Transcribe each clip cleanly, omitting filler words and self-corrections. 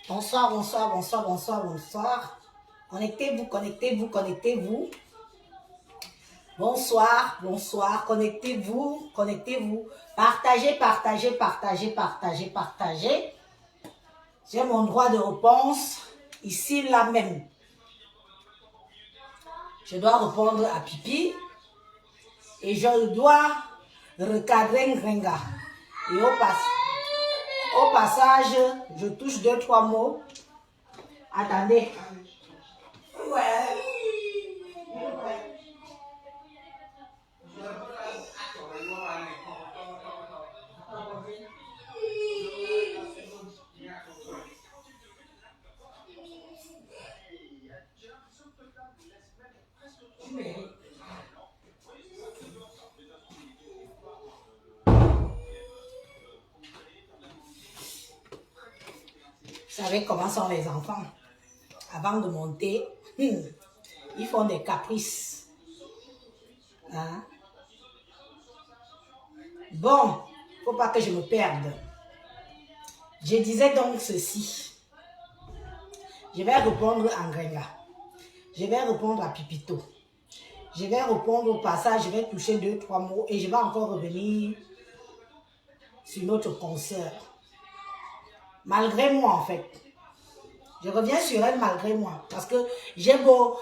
Bonsoir, bonsoir, bonsoir, bonsoir, bonsoir. Connectez-vous, connectez-vous, connectez-vous. Bonsoir, bonsoir, connectez-vous, connectez-vous. Partagez, partagez, partagez, partagez, partagez. J'ai mon droit de réponse ici, là même. Je dois répondre à Pipi et je dois recadrer Ngrenga. Et au passage, je touche 2-3 mots. Attendez. Ouais. Vous savez comment sont les enfants. Avant de monter, ils font des caprices. Hein? Bon, il ne faut pas que je me perde. Je disais donc ceci. Je vais répondre à Ngrenga. Je vais répondre à Pipito. Je vais répondre au passage, je vais toucher 2-3 mots et je vais encore revenir sur notre consoeur. Malgré moi, en fait. Je reviens sur elle malgré moi. Parce que j'ai beau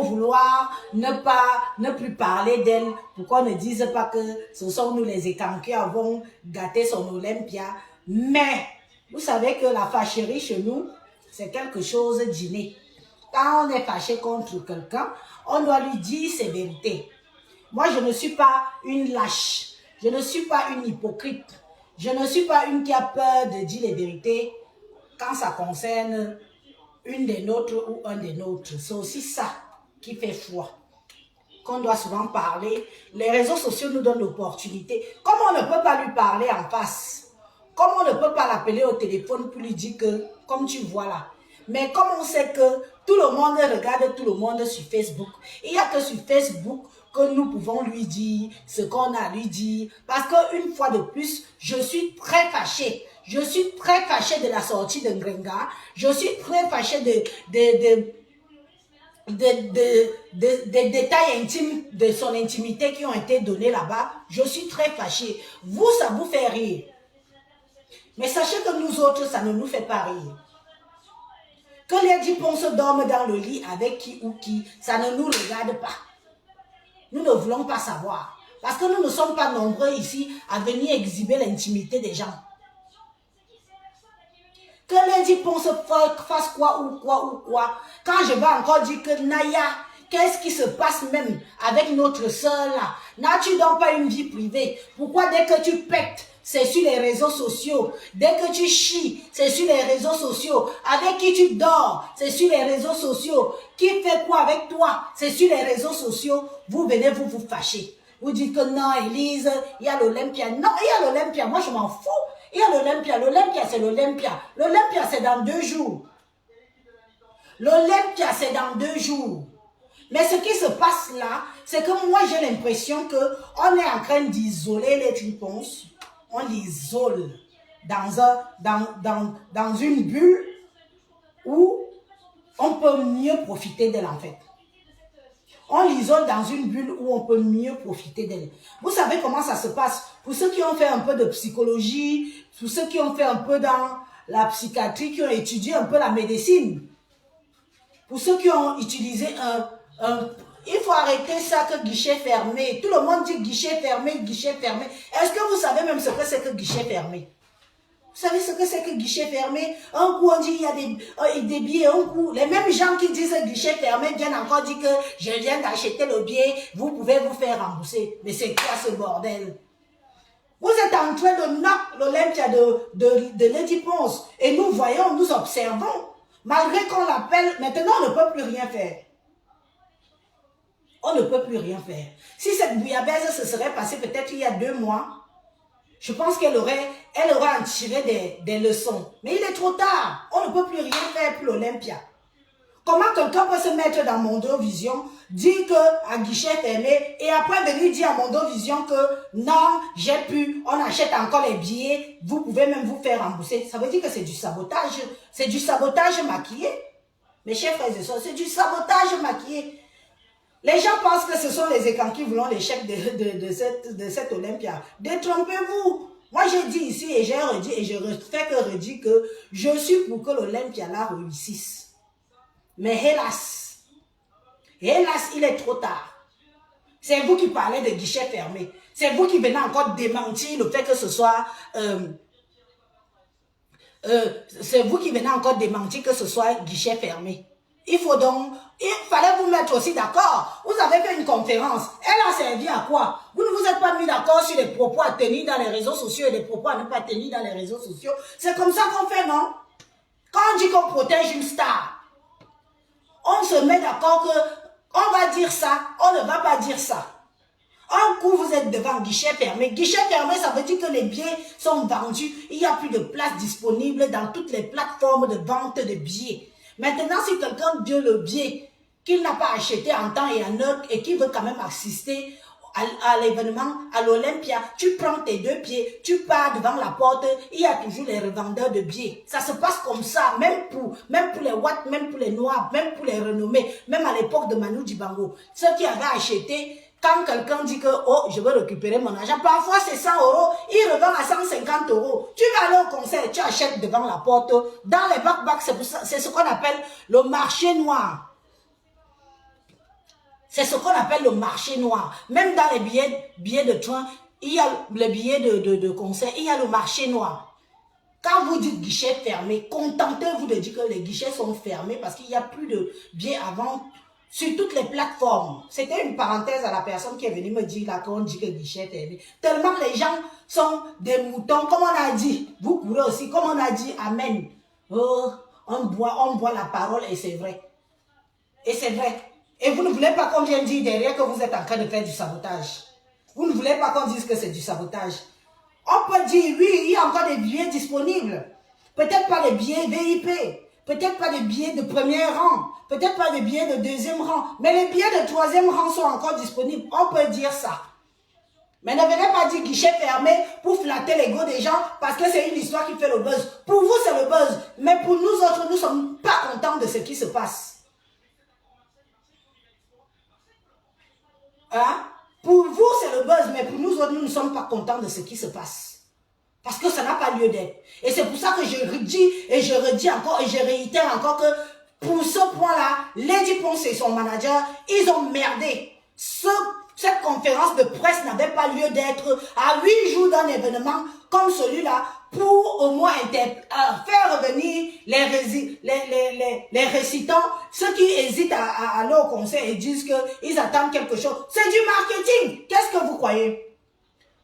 vouloir ne plus parler d'elle. Pourquoi ne disent pas que ce sont nous les étanques qui avons gâté son Olympia. Mais, vous savez que la fâcherie chez nous, c'est quelque chose d'inné. Quand on est fâché contre quelqu'un, on doit lui dire ses vérités. Moi, je ne suis pas une lâche. Je ne suis pas une hypocrite. Je ne suis pas une qui a peur de dire les vérités quand ça concerne une des nôtres ou un des nôtres. C'est aussi ça qui fait foi. Qu'on doit souvent parler. Les réseaux sociaux nous donnent l'opportunité. Comme on ne peut pas lui parler en face, comme on ne peut pas l'appeler au téléphone pour lui dire que, comme tu vois là. Mais comme on sait que tout le monde regarde tout le monde sur Facebook, il n'y a que sur Facebook que nous pouvons lui dire ce qu'on a à lui dire. Parce qu'une fois de plus, je suis très fâchée. Je suis très fâchée de la sortie de Ngrenga. Je suis très fâchée des détails intimes de son intimité qui ont été donnés là-bas. Je suis très fâchée. Vous, ça vous fait rire. Mais sachez que nous autres, ça ne nous fait pas rire. Que les Dipons se dorment dans le lit avec qui ou qui, ça ne nous regarde pas. Nous ne voulons pas savoir. Parce que nous ne sommes pas nombreux ici à venir exhiber l'intimité des gens. Que les Dipons se fassent quoi ou quoi ou quoi. Quand je vais encore dire que Naya, qu'est-ce qui se passe même avec notre soeur là? N'as-tu donc pas une vie privée? Pourquoi dès que tu pètes, c'est sur les réseaux sociaux? Dès que tu chies, c'est sur les réseaux sociaux. Avec qui tu dors, c'est sur les réseaux sociaux. Qui fait quoi avec toi, c'est sur les réseaux sociaux. Vous venez vous fâcher. Vous dites que non, Élise, il y a l'Olympia. Non, il y a l'Olympia. Moi, je m'en fous. Il y a l'Olympia. L'Olympia, c'est l'Olympia. L'Olympia, c'est dans 2 jours. L'Olympia, c'est dans 2 jours. Mais ce qui se passe là, c'est que moi, j'ai l'impression qu'on est en train d'isoler les Dipons. On l'isole dans une bulle où on peut mieux profiter d'elle en fait. On l'isole dans une bulle où on peut mieux profiter d'elle. Vous savez comment ça se passe? Pour ceux qui ont fait un peu de psychologie, pour ceux qui ont fait un peu dans la psychiatrie, qui ont étudié un peu la médecine, pour ceux qui ont utilisé il faut arrêter ça que guichet fermé. Tout le monde dit guichet fermé, guichet fermé. Est-ce que vous savez même ce que c'est que guichet fermé? Vous savez ce que c'est que guichet fermé? Un coup, on dit il y a des billets, un coup. Les mêmes gens qui disent guichet fermé viennent encore dire que je viens d'acheter le billet, vous pouvez vous faire rembourser. Mais c'est quoi ce bordel? Vous êtes en train de knock l'Olympia de Lady Ponce. Et nous voyons, nous observons. Malgré qu'on l'appelle, maintenant on ne peut plus rien faire. On ne peut plus rien faire. Si cette bouillabaisse se serait passée peut-être il y a 2 mois, je pense qu'elle aurait en tiré des leçons. Mais il est trop tard. On ne peut plus rien faire pour l'Olympia. Comment quelqu'un peut se mettre dans Mondovision, dire que à guichet fermé, et après venir dire à Mondovision que non, j'ai pu, on achète encore les billets, vous pouvez même vous faire rembourser. Ça veut dire que c'est du sabotage. C'est du sabotage maquillé. Mes chers frères et sœurs, c'est du sabotage maquillé. Les gens pensent que ce sont les écans qui voulont l'échec de cette Olympia. Détrompez-vous. Moi, j'ai dit ici et j'ai redit et je fais que redire que je suis pour que l'Olympia la réussisse. Mais hélas, il est trop tard. C'est vous qui parlez de guichet fermé. C'est vous qui venez encore démentir le fait que ce soit... c'est vous qui venez encore démentir que ce soit guichet fermé. Il fallait vous mettre aussi d'accord. Vous avez fait une conférence. Elle a servi à quoi? Vous ne vous êtes pas mis d'accord sur les propos à tenir dans les réseaux sociaux et les propos à ne pas tenir dans les réseaux sociaux. C'est comme ça qu'on fait, non? Quand on dit qu'on protège une star, on se met d'accord que on va dire ça, on ne va pas dire ça. Un coup, vous êtes devant guichet fermé. Guichet fermé, ça veut dire que les billets sont vendus. Il n'y a plus de place disponible dans toutes les plateformes de vente de billets. Maintenant, si quelqu'un veut le billet qu'il n'a pas acheté en temps et en heure et qui veut quand même assister à l'événement, à l'Olympia, tu prends tes 2 pieds, tu pars devant la porte, il y a toujours les revendeurs de billets. Ça se passe comme ça, même pour les Watts, même pour les Noirs, même pour les renommés, même à l'époque de Manu Dibango. Ceux qui avaient acheté, quand quelqu'un dit que, oh, je veux récupérer mon argent, parfois c'est 100 €, il revend à 150 €. Tu vas aller au concert, tu achètes devant la porte. Dans les back-back, c'est ce qu'on appelle le marché noir. C'est ce qu'on appelle le marché noir. Même dans les billets de train, il y a les billets de concert, il y a le marché noir. Quand vous dites guichet fermé, contentez-vous de dire que les guichets sont fermés parce qu'il n'y a plus de billets à vendre sur toutes les plateformes. C'était une parenthèse à la personne qui est venue me dire là qu'on dit que guichet est fermé. Tellement les gens sont des moutons, comme on a dit. Vous courez aussi, comme on a dit, amen. Oh, on boit la parole et c'est vrai. Et c'est vrai. Et vous ne voulez pas qu'on vienne dire derrière que vous êtes en train de faire du sabotage. Vous ne voulez pas qu'on dise que c'est du sabotage. On peut dire, oui, il y a encore des billets disponibles. Peut-être pas les billets VIP. Peut-être pas des billets de premier rang. Peut-être pas des billets de deuxième rang. Mais les billets de troisième rang sont encore disponibles. On peut dire ça. Mais ne venez pas dire guichet fermé pour flatter l'ego des gens parce que c'est une histoire qui fait le buzz. Pour vous, c'est le buzz. Mais pour nous autres, nous ne sommes pas contents de ce qui se passe. Hein? Pour vous, c'est le buzz, mais pour nous autres, nous ne sommes pas contents de ce qui se passe. Parce que ça n'a pas lieu d'être. Et c'est pour ça que je redis et je redis encore et je réitère encore que pour ce point-là, Lady Ponce et son manager, ils ont merdé. Cette conférence de presse n'avait pas lieu d'être à 8 jours d'un événement comme celui-là pour au moins faire revenir les récitants, ceux qui hésitent à aller au concert et disent qu'ils attendent quelque chose. C'est du marketing. Qu'est-ce que vous croyez?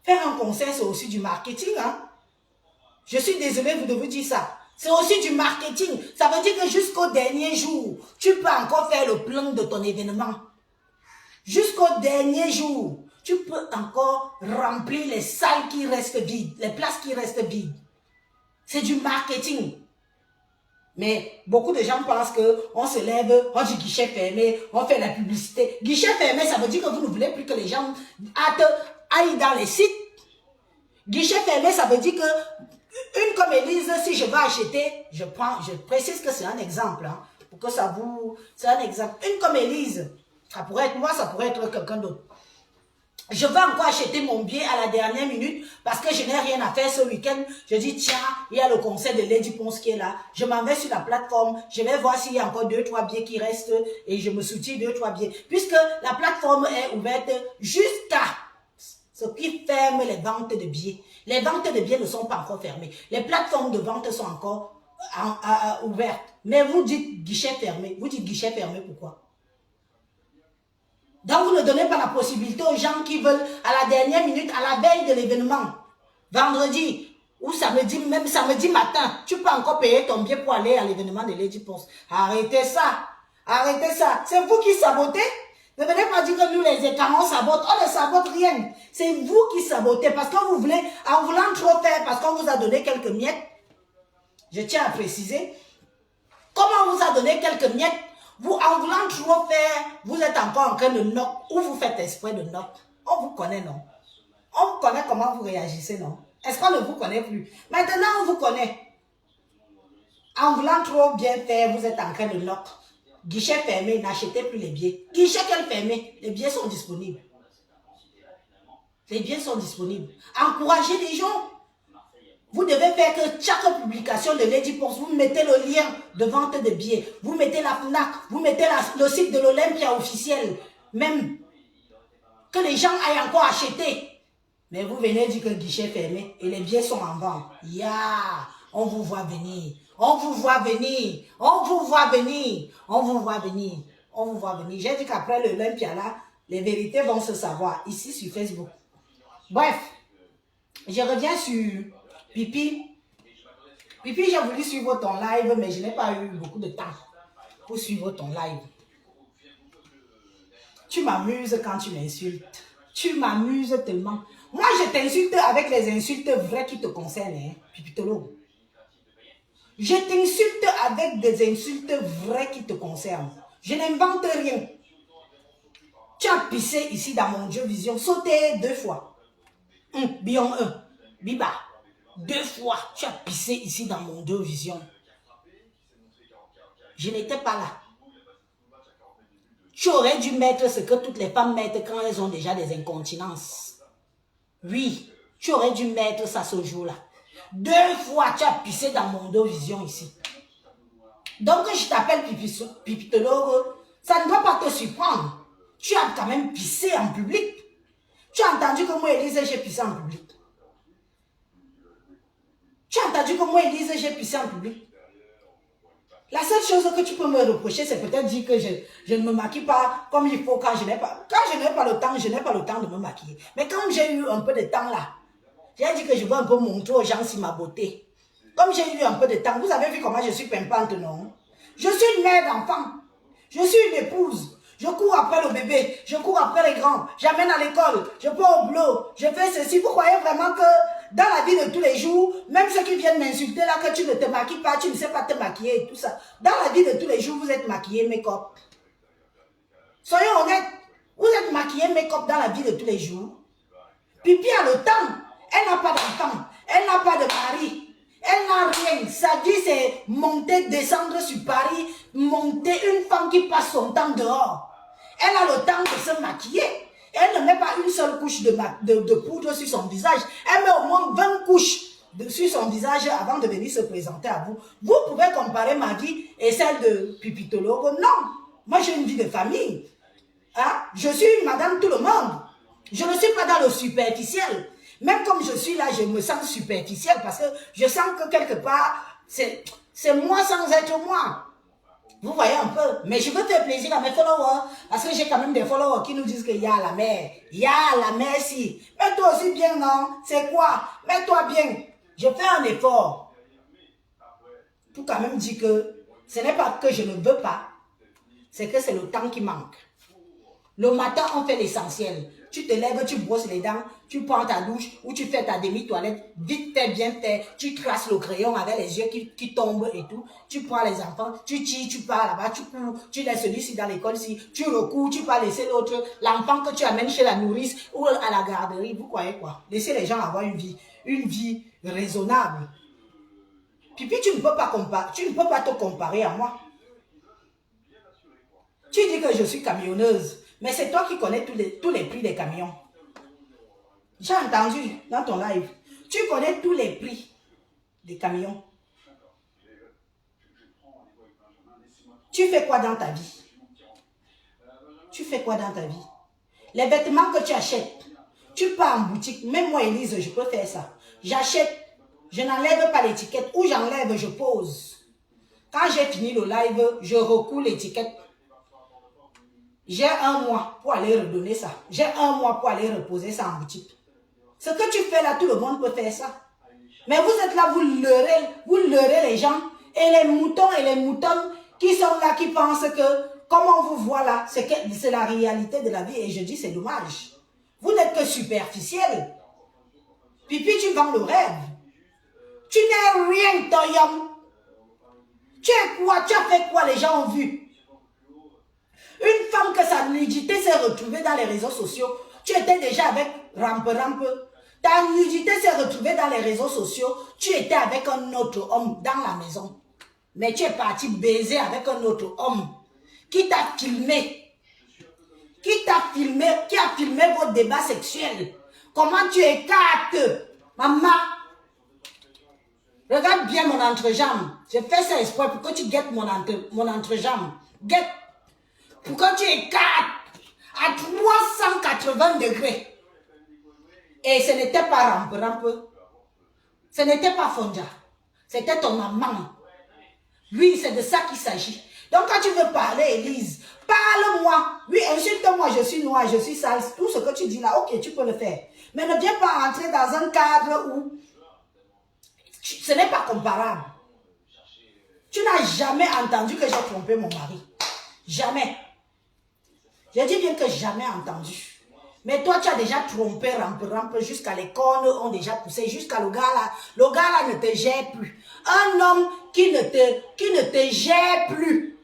Faire un concert, c'est aussi du marketing. Hein? Je suis désolée de vous dire ça. C'est aussi du marketing. Ça veut dire que jusqu'au dernier jour, tu peux encore faire le plan de ton événement. Jusqu'au dernier jour, tu peux encore remplir les salles qui restent vides, les places qui restent vides. C'est du marketing. Mais beaucoup de gens pensent qu'on se lève, on dit guichet fermé, on fait la publicité. Guichet fermé, ça veut dire que vous ne voulez plus que les gens aillent dans les sites. Guichet fermé, ça veut dire que une comme Élise, si je vais acheter, je précise que c'est un exemple, hein, pour que ça vous... C'est un exemple. Une comme Élise, ça pourrait être moi, ça pourrait être quelqu'un d'autre. Je vais encore acheter mon billet à la dernière minute parce que je n'ai rien à faire ce week-end. Je dis, tiens, il y a le concert de Lady Ponce qui est là. Je m'en vais sur la plateforme. Je vais voir s'il y a encore 2-3 billets qui restent et je me soutiens 2-3 billets. Puisque la plateforme est ouverte jusqu'à ce qui ferme les ventes de billets. Les ventes de billets ne sont pas encore fermées. Les plateformes de vente sont encore ouvertes. Mais vous dites guichet fermé. Vous dites guichet fermé, pourquoi? Donc, vous ne donnez pas la possibilité aux gens qui veulent, à la dernière minute, à la veille de l'événement, vendredi ou samedi, même samedi matin, tu peux encore payer ton billet pour aller à l'événement de Lady Ponce. Arrêtez ça. Arrêtez ça. C'est vous qui sabotez. Ne venez pas dire que nous, les écarts, on sabote. On ne sabote rien. C'est vous qui sabotez parce que vous voulez, en voulant trop faire, parce qu'on vous a donné quelques miettes. Je tiens à préciser. Comment on vous a donné quelques miettes? Vous, en voulant trop faire, vous êtes encore en train de knock ou vous faites exprès de knock. On vous connaît, non? On vous connaît comment vous réagissez, non? Est-ce qu'on ne vous connaît plus? Maintenant, on vous connaît. En voulant trop bien faire, vous êtes en train de knock. Guichet fermé, n'achetez plus les billets. Guichet quel fermé? Les billets sont disponibles. Les billets sont disponibles. Encouragez les gens. Vous devez faire que chaque publication de Lady Post, vous mettez le lien de vente de billets. Vous mettez la FNAC, vous mettez le site de l'Olympia officiel. Même que les gens aillent encore acheter. Mais vous venez dire que le guichet est fermé et les billets sont en vente. On vous voit venir. On vous voit venir. On vous voit venir. On vous voit venir. On vous voit venir. J'ai dit qu'après l'Olympia là, les vérités vont se savoir ici sur Facebook. Bref, je reviens sur Pipi. Pipi, j'ai voulu suivre ton live, mais je n'ai pas eu beaucoup de temps pour suivre ton live. Tu m'amuses quand tu m'insultes. Tu m'amuses tellement. Moi, je t'insulte avec les insultes vraies qui te concernent, hein, Pipitolo. Je t'insulte avec des insultes vraies qui te concernent. Je n'invente rien. Tu as pissé ici dans mon Dieu Vision. Sauté 2 fois. Bion 1. Biba. 2 fois. Tu as pissé ici dans mon Dieu Vision. Je n'étais pas là. Tu aurais dû mettre ce que toutes les femmes mettent quand elles ont déjà des incontinences. Oui, tu aurais dû mettre ça ce jour-là. 2 fois, tu as pissé dans mon dos vision ici. Donc, je t'appelle Pipitologue, ça ne doit pas te surprendre. Tu as quand même pissé en public. Tu as entendu que moi, Élise, j'ai pissé en public. Tu as entendu que moi, Élise, j'ai pissé en public. La seule chose que tu peux me reprocher, c'est peut-être dire que je ne me maquille pas comme il faut quand je n'ai pas. Quand je n'ai pas le temps, je n'ai pas le temps de me maquiller. Mais quand j'ai eu un peu de temps là, j'ai dit que je veux un peu montrer aux gens si ma beauté. Comme j'ai eu un peu de temps, vous avez vu comment je suis pimpante, non? Je suis une mère d'enfant. Je suis une épouse. Je cours après le bébé. Je cours après les grands. J'amène à l'école. Je pars au boulot. Je fais ceci. Vous croyez vraiment que dans la vie de tous les jours, même ceux qui viennent m'insulter là, que tu ne te maquilles pas, tu ne sais pas te maquiller et tout ça. Dans la vie de tous les jours, vous êtes maquillé, make-up. Soyons honnêtes. Vous êtes maquillé, make-up dans la vie de tous les jours. Pipi a le temps. Elle n'a pas d'enfant. Elle n'a pas de mari. Elle n'a rien. Sa vie, c'est monter, descendre sur Paris, monter une femme qui passe son temps dehors. Elle a le temps de se maquiller. Elle ne met pas une seule couche de poudre sur son visage. Elle met au moins 20 couches sur son visage avant de venir se présenter à vous. Vous pouvez comparer ma vie et celle de Pipitologue. Non. Moi, j'ai une vie de famille. Hein? Je suis madame tout le monde. Je ne suis pas dans le superficiel. Même comme je suis là, je me sens superficielle parce que je sens que quelque part, c'est moi sans être moi. Vous voyez un peu. Mais je veux faire plaisir à mes followers parce que j'ai quand même des followers qui nous disent qu'il y a la mer. Il y a la mer si. Mais toi aussi bien, non? C'est quoi? Mets-toi bien. Je fais un effort pour quand même dire que ce n'est pas que je ne veux pas. C'est que c'est le temps qui manque. Le matin, on fait l'essentiel. Tu te lèves, tu brosses les dents, tu prends ta douche ou tu fais ta demi-toilette. Vite fait, bien fait. Tu traces le crayon avec les yeux qui tombent et tout. Tu prends les enfants, tu tires, tu pars là-bas, tu cours, tu laisses celui-ci dans l'école, tu recours, tu vas laisser l'autre, l'enfant que tu amènes chez la nourrice ou à la garderie. Vous croyez quoi? Laissez les gens avoir une vie raisonnable. Puis tu ne peux pas te comparer à moi. Tu dis que je suis camionneuse. Mais c'est toi qui connais tous les prix des camions. J'ai entendu dans ton live. Tu connais tous les prix des camions. Tu fais quoi dans ta vie? Tu fais quoi dans ta vie? Les vêtements que tu achètes, tu pars en boutique. Même moi, Élise, je peux faire ça. J'achète, je n'enlève pas l'étiquette. Ou j'enlève, je pose. Quand j'ai fini le live, je recoule l'étiquette. J'ai 1 mois pour aller redonner ça. J'ai 1 mois pour aller reposer ça en boutique. Ce que tu fais là, tout le monde peut faire ça. Mais vous êtes là, vous leurrez les gens. Et les moutons et les moutonnes qui sont là, qui pensent que, comme on vous voit là, c'est la réalité de la vie. Et je dis, c'est dommage. Vous n'êtes que superficiel. Puis tu vends le rêve. Tu n'es rien, Toyom. Tu es quoi? Tu as fait quoi? Les gens ont vu. Une femme que sa nudité s'est retrouvée dans les réseaux sociaux, tu étais déjà avec rampe. Ta nudité s'est retrouvée dans les réseaux sociaux, tu étais avec un autre homme dans la maison. Mais tu es parti baiser avec un autre homme qui t'a filmé. Qui a filmé vos débats sexuels. Comment tu écartes, maman? Regarde bien mon entrejambe. Je fais ça exprès pour que tu guettes mon entrejambe. Guette. Pour que tu écartes à 380 degrés. Et ce n'était pas rampe. Ce n'était pas Fonja. C'était ton maman. Oui, c'est de ça qu'il s'agit. Donc quand tu veux parler, Élise, parle-moi. Oui, insulte-moi, je suis noire, je suis sale. Tout ce que tu dis là, ok, tu peux le faire. Mais ne viens pas entrer dans un cadre où ce n'est pas comparable. Tu n'as jamais entendu que j'ai trompé mon mari. Jamais. Je dis bien que jamais entendu. Mais toi, tu as déjà trompé rampe jusqu'à les cornes ont déjà poussé, jusqu'à le gars là. Le gars là ne te gère plus. Un homme qui ne te gère plus.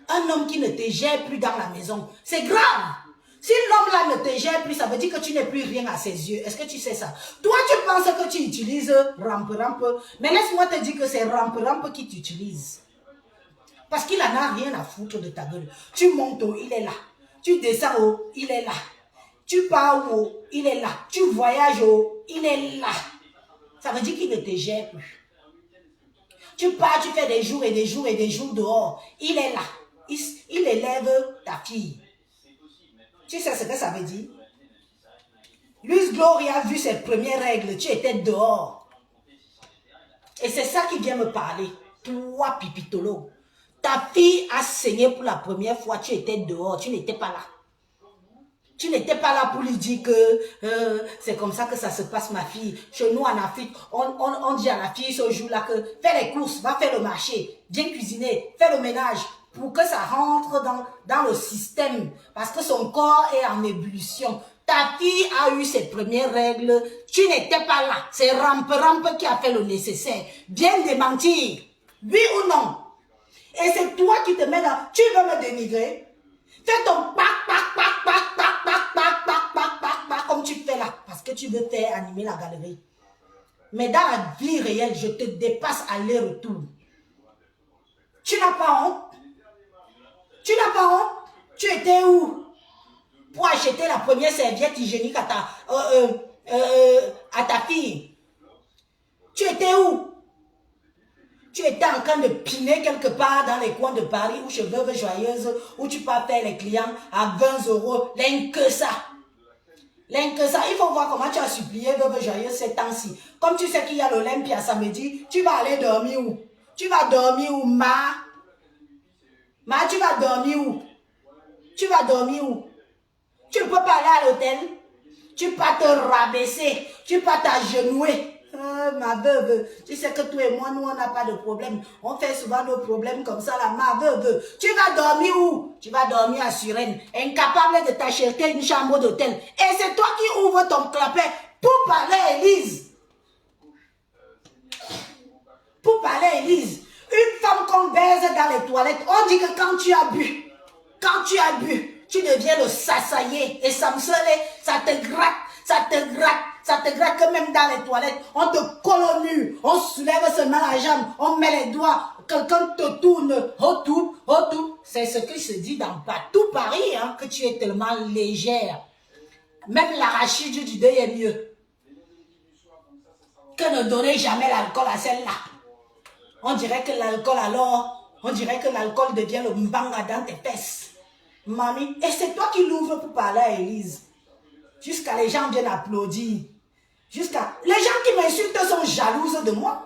Un homme qui ne te gère plus dans la maison. C'est grave. Si l'homme là ne te gère plus, ça veut dire que tu n'es plus rien à ses yeux. Est-ce que tu sais ça? Toi, tu penses que tu utilises rampe. Mais laisse-moi te dire que c'est rampe qui t'utilise. Parce qu'il en a rien à foutre de ta gueule. Tu montes haut, il est là. Tu descends haut, il est là. Tu pars haut, il est là. Tu voyages haut, il est là. Ça veut dire qu'il ne te gère plus. Tu pars, tu fais des jours et des jours et des jours dehors. Il est là. Il élève ta fille. Tu sais ce que ça veut dire? Luis Gloria a vu ses premières règles. Tu étais dehors. Et c'est ça qui vient me parler. Toi, Pipitolo. Ta fille a saigné pour la première fois. Tu étais dehors. Tu n'étais pas là. Tu n'étais pas là pour lui dire que c'est comme ça que ça se passe, ma fille. Chez nous, en Afrique, on dit à la fille ce jour-là que fais les courses, va faire le marché, viens cuisiner, fais le ménage pour que ça rentre dans le système. Parce que son corps est en ébullition. Ta fille a eu ses premières règles. Tu n'étais pas là. C'est Rampe qui a fait le nécessaire. Viens démentir. Oui ou non? Et c'est toi qui te mets dans... Tu veux me dénigrer? Fais ton pac, comme tu fais là, parce que tu veux faire animer la galerie. Mais dans la vie réelle, je te dépasse aller-retour. Tu n'as pas honte? Tu n'as pas honte? Tu étais où? Pour acheter la première serviette hygiénique à ta fille. Tu étais où? Tu étais en train de piner quelque part dans les coins de Paris ou chez Veuve Joyeuse où tu peux faire les clients à 20 €. Rien que ça. Rien que ça. Il faut voir comment tu as supplié Veuve Joyeuse ces temps-ci. Comme tu sais qu'il y a l'Olympia samedi, tu vas aller dormir où? Tu vas dormir où, Ma, tu vas dormir où? Tu vas dormir où? Tu ne peux pas aller à l'hôtel. Tu peux te rabaisser. Tu peux t'agenouiller. Ma veuve, tu sais que toi et moi, nous, on n'a pas de problème. On fait souvent nos problèmes comme ça, là. Ma veuve, tu vas dormir où? Tu vas dormir à Suresnes, incapable de t'acheter une chambre d'hôtel. Et c'est toi qui ouvres ton clapet pour parler à Élise. Pour parler à Élise. Une femme qu'on baise dans les toilettes, on dit que quand tu as bu, tu deviens le sassaillé. Et ça me serait, ça te gratte. Ça te gratte que même dans les toilettes, on te colle au mur, on soulève seulement la jambe, on met les doigts, quelqu'un te tourne, retour. C'est ce que se dit dans tout Paris, hein, que tu es tellement légère. Même l'arachide du deuil est mieux que ne donner jamais l'alcool à celle-là. On dirait que l'alcool devient le mbanga dans tes fesses. Mamie, et c'est toi qui l'ouvres pour parler à Élise. Jusqu'à les gens viennent applaudir. Les gens qui m'insultent sont jalouses de moi.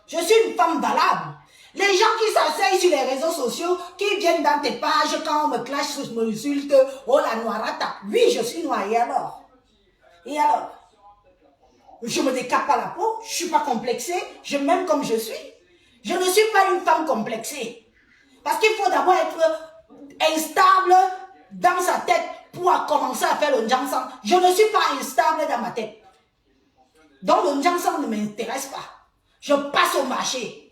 Je suis une femme valable. Les gens qui s'asseyent sur les réseaux sociaux, qui viennent dans tes pages quand on me clash, me insulte, oh la noirata. Oui, je suis noire, et alors? Et alors? Je me décape pas la peau, je suis pas complexée, je m'aime comme je suis. Je ne suis pas une femme complexée. Parce qu'il faut d'abord être instable dans sa tête pour commencer à faire le Njansang. Je ne suis pas instable dans ma tête. Donc le Njansang ne m'intéresse pas. Je passe au marché.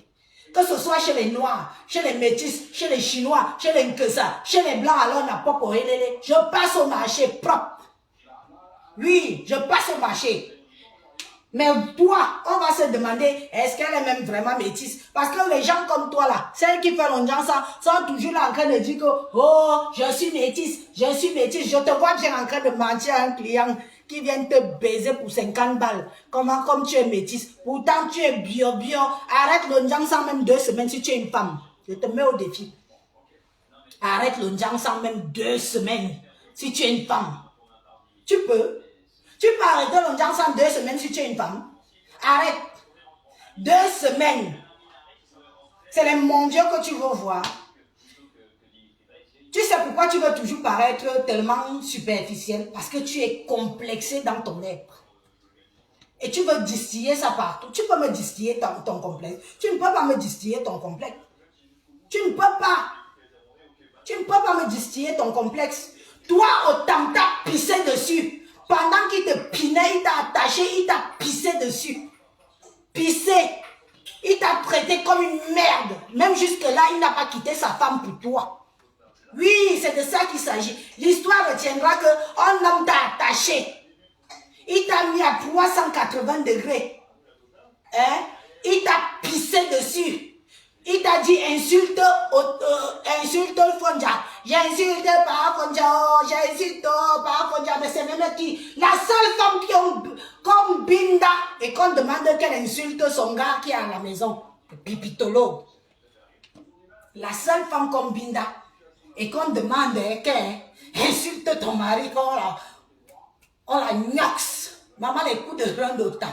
Que ce soit chez les Noirs, chez les Métis, chez les Chinois, chez les Nkesa, chez les Blancs, alors on n'a pas pour élélé. Je passe au marché propre. Oui, je passe au marché. Mais toi, on va se demander, est-ce qu'elle est même vraiment métisse? Parce que les gens comme toi là, celles qui font l'ongeance sont toujours là en train de dire que, oh, je suis métisse. Je te vois déjà en train de mentir à un client qui vient te baiser pour 50 balles. Comment, comme tu es métisse? Pourtant, tu es bio. Arrête l'ongeance en même 2 semaines si tu es une femme. Je te mets au défi. Arrête l'ongeance en même 2 semaines si tu es une femme. Tu peux. Tu peux arrêter l'audience en 2 semaines si tu es une femme. Arrête. 2 semaines. C'est les mondiaux que tu veux voir. Tu sais pourquoi tu veux toujours paraître tellement superficiel? Parce que tu es complexé dans ton être. Et tu veux distiller ça partout. Tu peux me distiller ton complexe. Tu ne peux pas me distiller ton complexe. Tu ne peux pas. Tu ne peux pas me distiller ton complexe. Toi, autant t'as pissé dessus. Pendant qu'il te pinait, il t'a attaché, il t'a pissé dessus. Pissé. Il t'a traité comme une merde. Même jusque-là, il n'a pas quitté sa femme pour toi. Oui, c'est de ça qu'il s'agit. L'histoire retiendra qu'un homme t'a attaché. Il t'a mis à 380 degrés. Hein? Il t'a pissé dessus. Il t'a dit insulte le Fonja. J'ai insulté par Fonja. J'ai insulté par Fonja. Mais c'est même qui? La seule femme qui est comme Binda et qu'on demande qu'elle insulte son gars qui est à la maison. Pipitolo. La seule femme comme Binda et qu'on demande qu'elle insulte ton mari. On la gnoxe. Maman les coups de rein d'autant.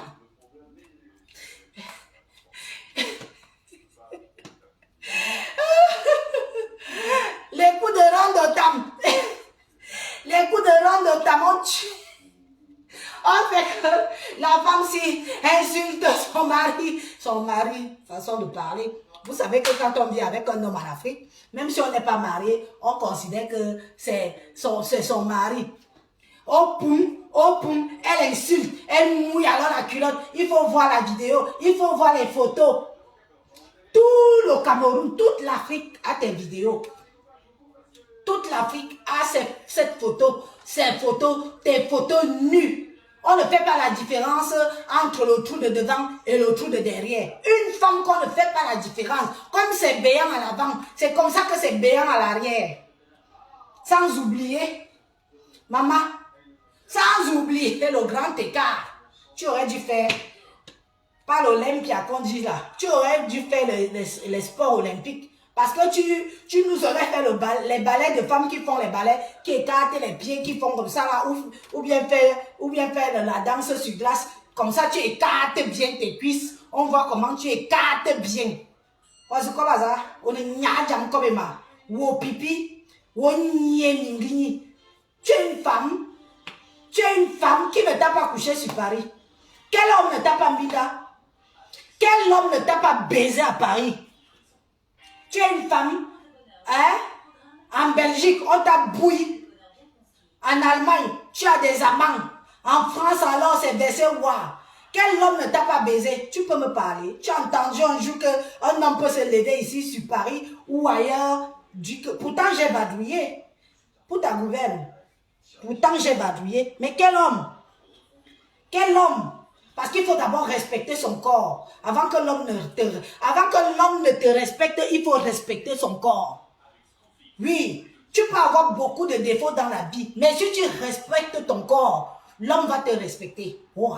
Les coups de randotam. Les coups de randotam ont tué. On fait que la femme si insulte son mari, façon de parler. Vous savez que quand on vit avec un homme en Afrique, même si on n'est pas marié, on considère que c'est son mari. Oh poum, elle insulte, elle mouille alors la culotte. Il faut voir la vidéo, il faut voir les photos. Tout le Cameroun, toute l'Afrique a tes vidéos. Toute l'Afrique a cette photo, ces photos, tes photos nues. On ne fait pas la différence entre le trou de devant et le trou de derrière. Une femme qu'on ne fait pas la différence, comme c'est béant à l'avant, c'est comme ça que c'est béant à l'arrière. Sans oublier, maman, sans oublier le grand écart. Tu aurais dû faire, pas l'Olympia qu'on dit là, tu aurais dû faire les sports olympiques. Parce que tu nous aurais fait les ballets de femmes qui font les ballets, qui écartent les pieds, qui font comme ça là, ou bien faire la danse sur glace. Comme ça, tu écartes bien tes cuisses. On voit comment tu écartes bien. Parce que comme ça, on est nyadjam comme ma. Ou pipi, ou nyé. Tu es une femme qui ne t'a pas couché sur Paris. Quel homme ne t'a pas mis là? Quel homme ne t'a pas baisé à Paris? Tu es une femme, hein? En Belgique, on t'a bouilli. En Allemagne, tu as des amants. En France, alors, c'est baissé voir. Quel homme ne t'a pas baisé? Tu peux me parler. Tu as entendu un jour qu'un homme peut se lever ici sur Paris ou ailleurs. Pourtant, j'ai vadrouillé. Pour ta gouverne. Pourtant, j'ai vadrouillé. Mais quel homme? Quel homme? Parce qu'il faut d'abord respecter son corps. Avant que l'homme ne te respecte, il faut respecter son corps. Oui, tu peux avoir beaucoup de défauts dans la vie, mais si tu respectes ton corps, l'homme va te respecter. Wow.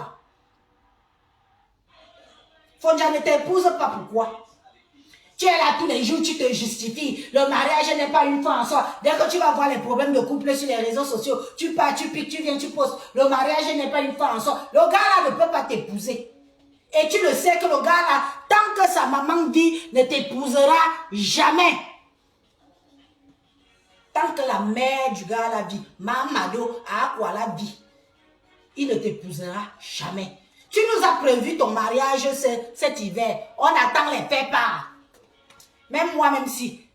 Fonja ne t'épouse pas, pourquoi? Tu es là tous les jours, tu te justifies. Le mariage n'est pas une fois en soi. Dès que tu vas voir les problèmes de couple sur les réseaux sociaux, tu pars, tu piques, tu viens, tu postes. Le mariage n'est pas une fois en soi. Le gars là ne peut pas t'épouser. Et tu le sais que le gars là, tant que sa maman vit, ne t'épousera jamais. Tant que la mère du gars la vit, Mamado a quoi la vie, il ne t'épousera jamais. Tu nous as prévu ton mariage cet hiver. On attend les faire part. Même moi, même si,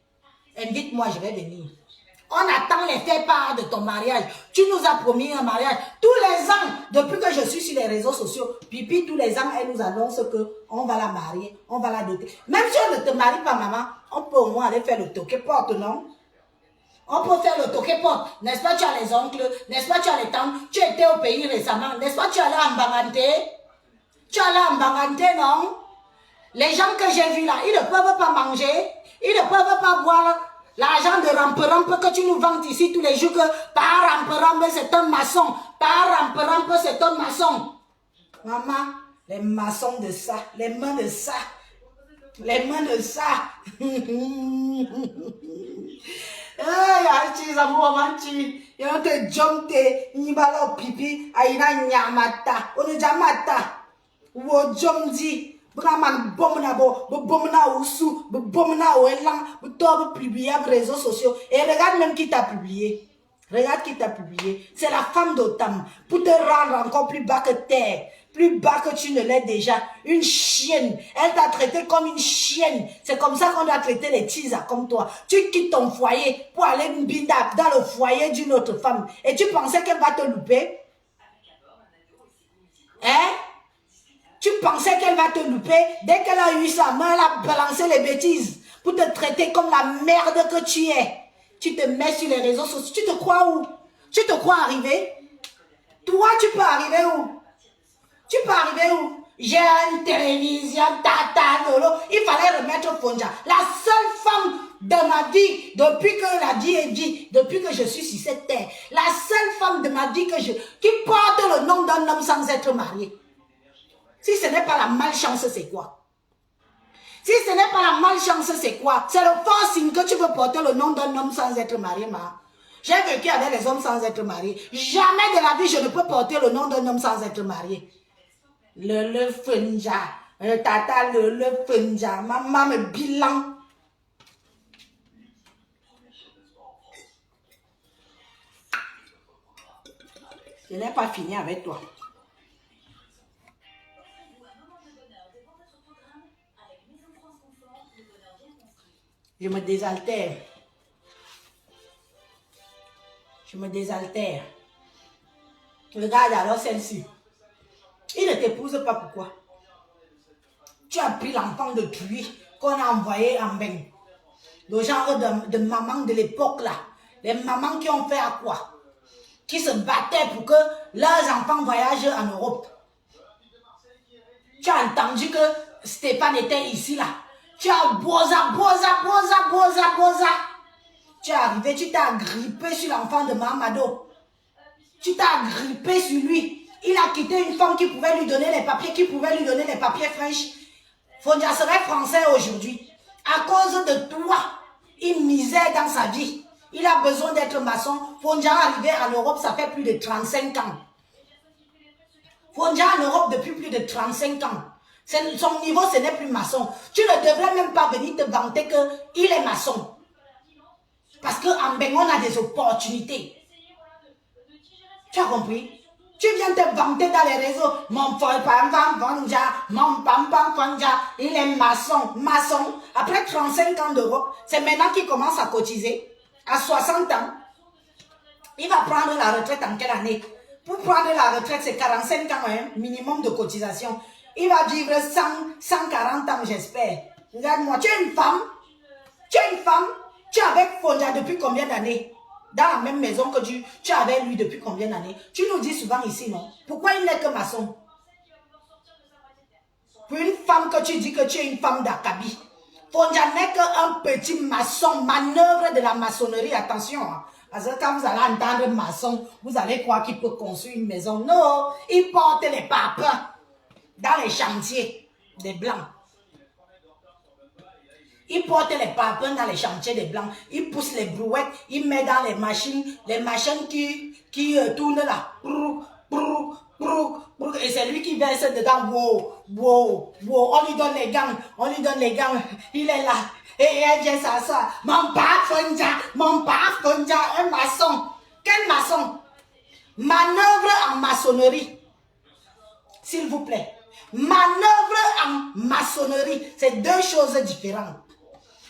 invite-moi, je vais venir. On attend les faire part de ton mariage. Tu nous as promis un mariage. Tous les ans, depuis que je suis sur les réseaux sociaux, Pipi, tous les ans, elle nous annonce qu'on va la marier, on va la doter. Même si on ne te marie pas, maman, on peut au moins aller faire le toqué-porte, non? On peut faire le toqué-porte. N'est-ce pas, tu as les oncles, n'est-ce pas, tu as les tantes, tu étais au pays récemment, n'est-ce pas, tu es allé en Bangante? Tu es allé en Bangante, non? Les gens que j'ai vus là, ils ne peuvent pas manger, ils ne peuvent pas boire l'argent de rampe-rampe que tu nous vantes ici tous les jours, que par rampe-rampe c'est un maçon, par rampe-rampe c'est un maçon. Maman, les maçons de ça, les mains de ça, les mains de ça. On te jomte, nibalo pipi, aina nyamata, on jamata, wo jomdi. Braman bomna bo, bomna ousu, bomna ouelan, tout publié sur les réseaux sociaux. Et regarde même qui t'a publié. Regarde qui t'a publié. C'est la femme d'Otam. Pour te rendre encore plus bas que terre. Plus bas que tu ne l'es déjà. Une chienne. Elle t'a traité comme une chienne. C'est comme ça qu'on doit traiter les tisas comme toi. Tu quittes ton foyer pour aller dans le foyer d'une autre femme. Et tu pensais qu'elle va te louper? Hein? Tu pensais qu'elle va te louper? Dès qu'elle a eu sa main, elle a balancé les bêtises pour te traiter comme la merde que tu es. Tu te mets sur les réseaux sociaux. Tu te crois où? Tu te crois arriver? Toi, tu peux arriver où? Tu peux arriver où? J'ai une télévision, tata, lolo. Il fallait remettre Fonja. La seule femme de ma vie, depuis que la vie est vie, depuis que je suis sur cette terre, la seule femme de ma vie qui porte le nom d'un homme sans être mariée. Si ce n'est pas la malchance, c'est quoi? Si ce n'est pas la malchance, c'est quoi? C'est le fort signe que tu veux porter le nom d'un homme sans être marié, ma. J'ai vécu avec les hommes sans être mariés. Jamais de la vie, je ne peux porter le nom d'un homme sans être marié. Le Fonja, tata, le Fonja, maman me bilan. Je n'ai pas fini avec toi. Je me désaltère. Je me désaltère. Regarde alors celle-ci. Il ne t'épouse pas, pourquoi? Tu as pris l'enfant de truie qu'on a envoyé en bain. Le genre de maman de l'époque là. Les mamans qui ont fait à quoi? Qui se battaient pour que leurs enfants voyagent en Europe. Tu as entendu que Stéphane était ici là. Tu as boza. Tu es arrivé, tu t'as grippé sur l'enfant de Mamadou. Tu t'as grippé sur lui. Il a quitté une femme qui pouvait lui donner les papiers, fraîches. Fonja serait français aujourd'hui. À cause de toi, il misère dans sa vie. Il a besoin d'être maçon. Fonja arrivé en Europe, ça fait plus de 35 ans. Fonja en Europe depuis plus de 35 ans. Son niveau, ce n'est plus maçon. Tu ne devrais même pas venir te vanter qu'il est maçon. Parce qu'en Bengon, on a des opportunités. Tu as compris? Tu viens te vanter dans les réseaux. Mon Fonja, mon pam Fonja, il est maçon. Après 35 ans d'Europe, c'est maintenant qu'il commence à cotiser. À 60 ans, il va prendre la retraite en quelle année? Pour prendre la retraite, c'est 45 ans, hein, minimum de cotisation. Il va vivre 140 ans, j'espère. Regarde-moi, tu es une femme. Tu es avec Fonja depuis combien d'années? Dans la même maison que tu es avec lui depuis combien d'années? Tu nous dis souvent ici, non? Pourquoi il n'est que maçon? Pour une femme que tu dis que tu es une femme d'Akabi. Fonja n'est qu'un petit maçon, manœuvre de la maçonnerie, attention. Hein. Parce que quand vous allez entendre maçon, vous allez croire qu'il peut construire une maison. Non, il porte les papes dans les chantiers des Blancs. Il porte les papins dans les chantiers des Blancs. Il pousse les brouettes. Il met dans les machines qui tournent là. Et c'est lui qui verse dedans. Wow. On lui donne les gants. Il est là. Et elle vient s'asseoir. Mon père Fonja, un maçon. Quel maçon? Manœuvre en maçonnerie. S'il vous plaît. Manœuvre en maçonnerie. C'est deux choses différentes.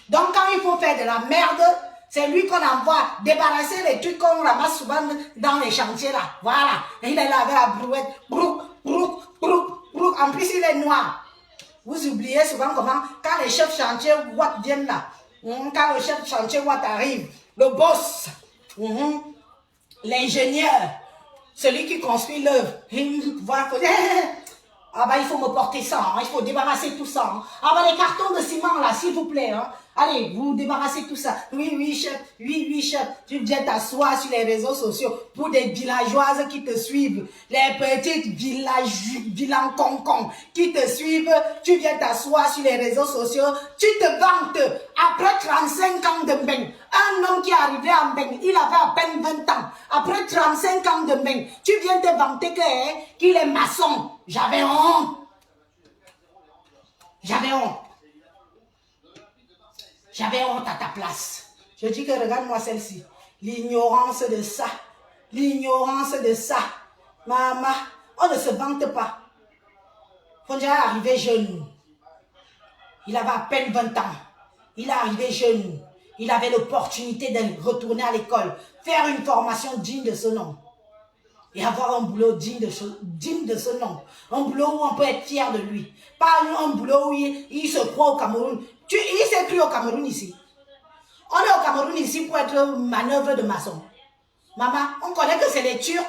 Donc quand il faut faire de la merde, C'est lui qu'on envoie débarrasser les trucs qu'on ramasse souvent dans les chantiers là. Voilà. Et il est là avec la brouette. Brouk, brouk, brouk, brouk. En plus, il est noir. Vous oubliez souvent comment, quand les chefs chantiers Watt viennent là, quand le chef chantier Watt arrive, le boss, l'ingénieur, celui qui construit l'œuvre, voilà, ah bah il faut me porter ça, hein, il faut débarrasser tout ça. Hein. Ah bah les cartons de ciment là, s'il vous plaît. Hein. Allez, vous débarrassez tout ça. Oui, oui, chef, oui, chef. Tu viens t'asseoir sur les réseaux sociaux pour des villageoises qui te suivent. Les petites vilains concons qui te suivent. Tu viens t'asseoir sur les réseaux sociaux. Tu te vantes. Après 35 ans de bain, un homme qui est arrivé en bain, il avait à peine 20 ans. Après 35 ans de bain, tu viens te vanter qu'il est maçon. J'avais honte. J'avais honte. J'avais honte à ta place. Je dis que regarde-moi celle-ci. L'ignorance de ça. L'ignorance de ça. Maman, on ne se vante pas. Fonja est arrivé jeune. Il avait à peine 20 ans. Il est arrivé jeune. Il avait l'opportunité de retourner à l'école. Faire une formation digne de ce nom. Et avoir un boulot digne de ce nom. Un boulot où on peut être fier de lui. Pas un boulot où il se croit au Cameroun. Il s'est cru au Cameroun ici. On est au Cameroun ici pour être manœuvre de maçon. Maman, on connaît que c'est les Turcs.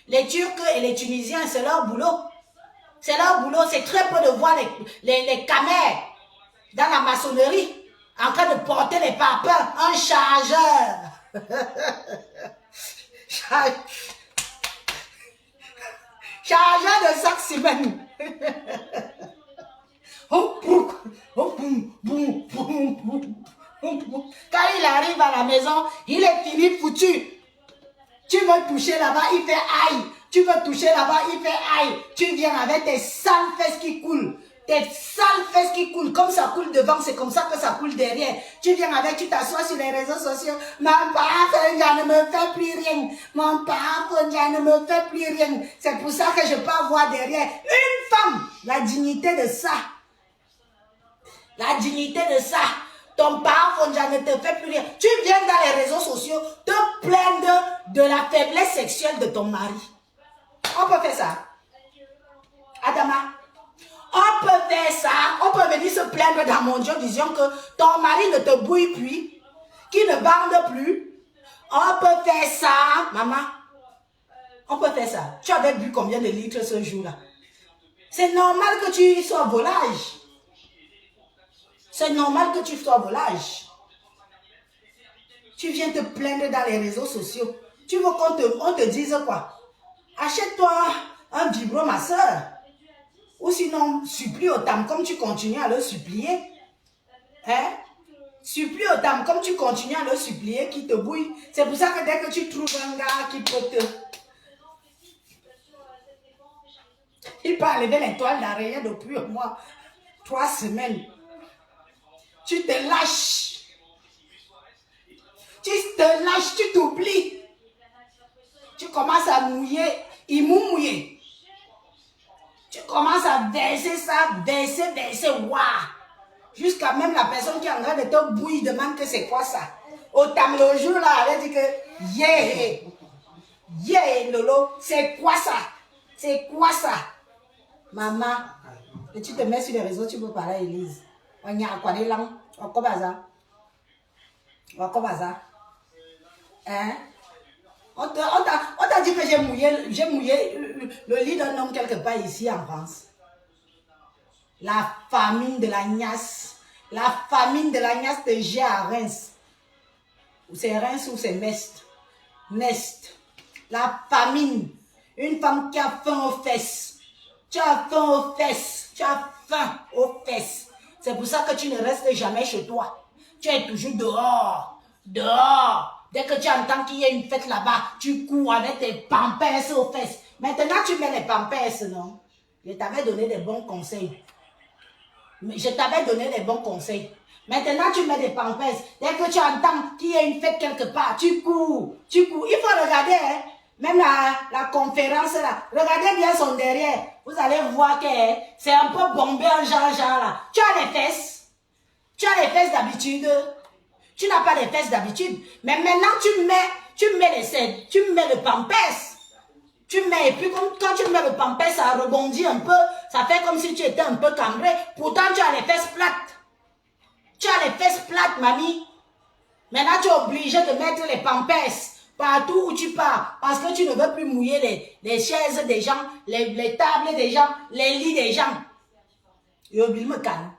Les Turcs et les Tunisiens, c'est leur boulot. C'est leur boulot. C'est très peu de voir les camères dans la maçonnerie en train de porter les parpaings. Un chargeur. Chargeur de sac ciment. Oh, boum, boum, boum, boum. Quand il arrive à la maison, il est fini foutu. Tu veux toucher là-bas, il fait aïe. Tu veux toucher là-bas, il fait aïe. Tu viens avec tes sales fesses qui coulent. Tes sales fesses qui coulent. Comme ça coule devant, c'est comme ça que ça coule derrière. Tu viens avec, tu t'assois sur les réseaux sociaux. Mon père Fonja ne me fait plus rien. Mon père Fonja ne me fait plus rien. C'est pour ça que je peux avoir derrière une femme. La dignité de ça. La dignité de ça. Ton père Fonja ne te fait plus rien. Tu viens dans les réseaux sociaux te plaindre de la faiblesse sexuelle de ton mari. On peut faire ça. Adama. On peut faire ça. On peut venir se plaindre dans mon Dieu disant que ton mari ne te bouille plus. Qu'il ne bande plus. On peut faire ça. Maman. On peut faire ça. Tu avais bu combien de litres ce jour-là? C'est normal que tu sois volage. C'est normal que tu sois volage. Tu viens te plaindre dans les réseaux sociaux. Tu veux qu'on te dise quoi? Achète-toi un vibro, ma soeur. Ou sinon, supplie au tam comme tu continues à le supplier. Hein? Supplie au tam comme tu continues à le supplier qui te bouille. C'est pour ça que dès que tu trouves un gars qui peut te... Il peut enlever l'étoile d'araignée depuis au moins 3 semaines. Tu te lâches. Tu te lâches, tu t'oublies. Tu commences à mouiller. Il mouille. Tu commences à verser ça, verser, waouh. Jusqu'à même la personne qui est en train de te bouillir demande que c'est quoi ça. Autant le jour là, elle dit que, yeah, Lolo, c'est quoi ça? C'est quoi ça? Maman, et tu te mets sur les réseaux, tu peux parler à Élise. On y a quoi des langues? On commence ça. Hein? On t'a dit que j'ai mouillé le lit d'un homme quelque part ici en France. La famine de la Gnasse. La famine de la Gnasse de G à Reims. Ou c'est Reims ou c'est Nest. La famine. Une femme qui a faim aux fesses. Tu as faim aux fesses. Tu as faim aux fesses. C'est pour ça que tu ne restes jamais chez toi. Tu es toujours dehors. Dehors. Dès que tu entends qu'il y a une fête là-bas, tu cours avec tes pampers aux fesses. Maintenant, tu mets les pampers, non? Je t'avais donné des bons conseils. Maintenant, tu mets des pampers. Dès que tu entends qu'il y a une fête quelque part, tu cours. Il faut regarder, hein? Même la conférence là. Regardez bien son derrière. Vous allez voir que c'est un peu bombé en genre là. Tu as les fesses. Tu as les fesses d'habitude. Tu n'as pas les fesses d'habitude. Mais maintenant, tu mets le pampers. Tu mets, et puis quand tu mets le pampers, ça rebondit un peu. Ça fait comme si tu étais un peu cambré. Pourtant, tu as les fesses plates. Tu as les fesses plates, mamie. Maintenant, tu es obligé de mettre les pampers partout où tu pars. Parce que tu ne veux plus mouiller les chaises des gens, les tables des gens, les lits des gens. Et oublie me calme.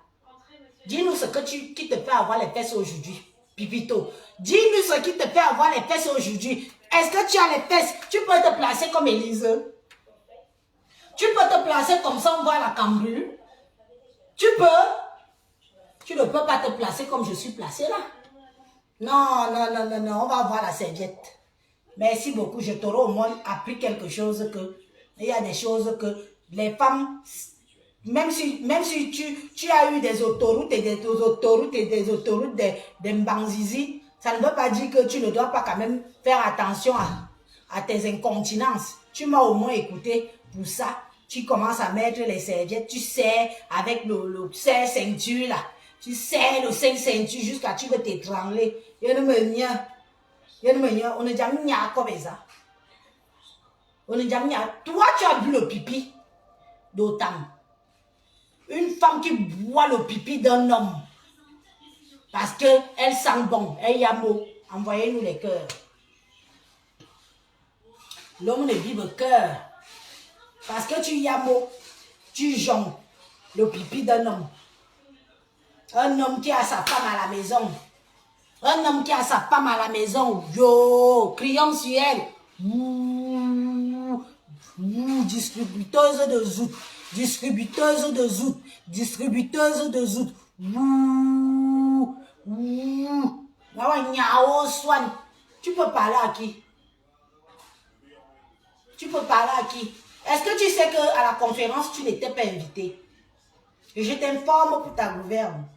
Dis-nous ce qui te fait avoir les fesses aujourd'hui. Pipito. Dis-nous ce qui te fait avoir les fesses aujourd'hui. Est-ce que tu as les fesses? Tu peux te placer comme Élise. Tu peux te placer comme ça, on voit la cambrure. Tu peux. Tu ne peux pas te placer comme je suis placée là. Non, non, non, non, non, on va voir la serviette. Merci beaucoup, je t'aurai au moins appris quelque chose que... Il y a des choses que les femmes... Même si tu as eu des autoroutes et des autoroutes des Mbanzizi, ça ne veut pas dire que tu ne dois pas quand même faire attention à tes incontinences. Tu m'as au moins écouté pour ça. Tu commences à mettre les serviettes, tu serres avec le serre-ceinture là. Tu serres le serre-ceinture jusqu'à tu veux t'étrangler. On ne jamais comme ça. On ne jamais. Toi, tu as bu le pipi d'autant. Une femme qui boit le pipi d'un homme parce qu'elle sent bon, elle y a mot. Envoyez-nous les cœurs. L'homme ne vibre cœur parce que tu y as mot, tu jonges le pipi d'un homme. Un homme qui a sa femme à la maison. Un homme qui a sa femme à la maison. Yo, criant sur elle. Distributeuse de zout. Distributeuse de zout. Distributeuse de zout. Tu peux parler à qui? Tu peux parler à qui? Est-ce que tu sais qu'à la conférence, tu n'étais pas invité? Et je t'informe pour ta gouverne.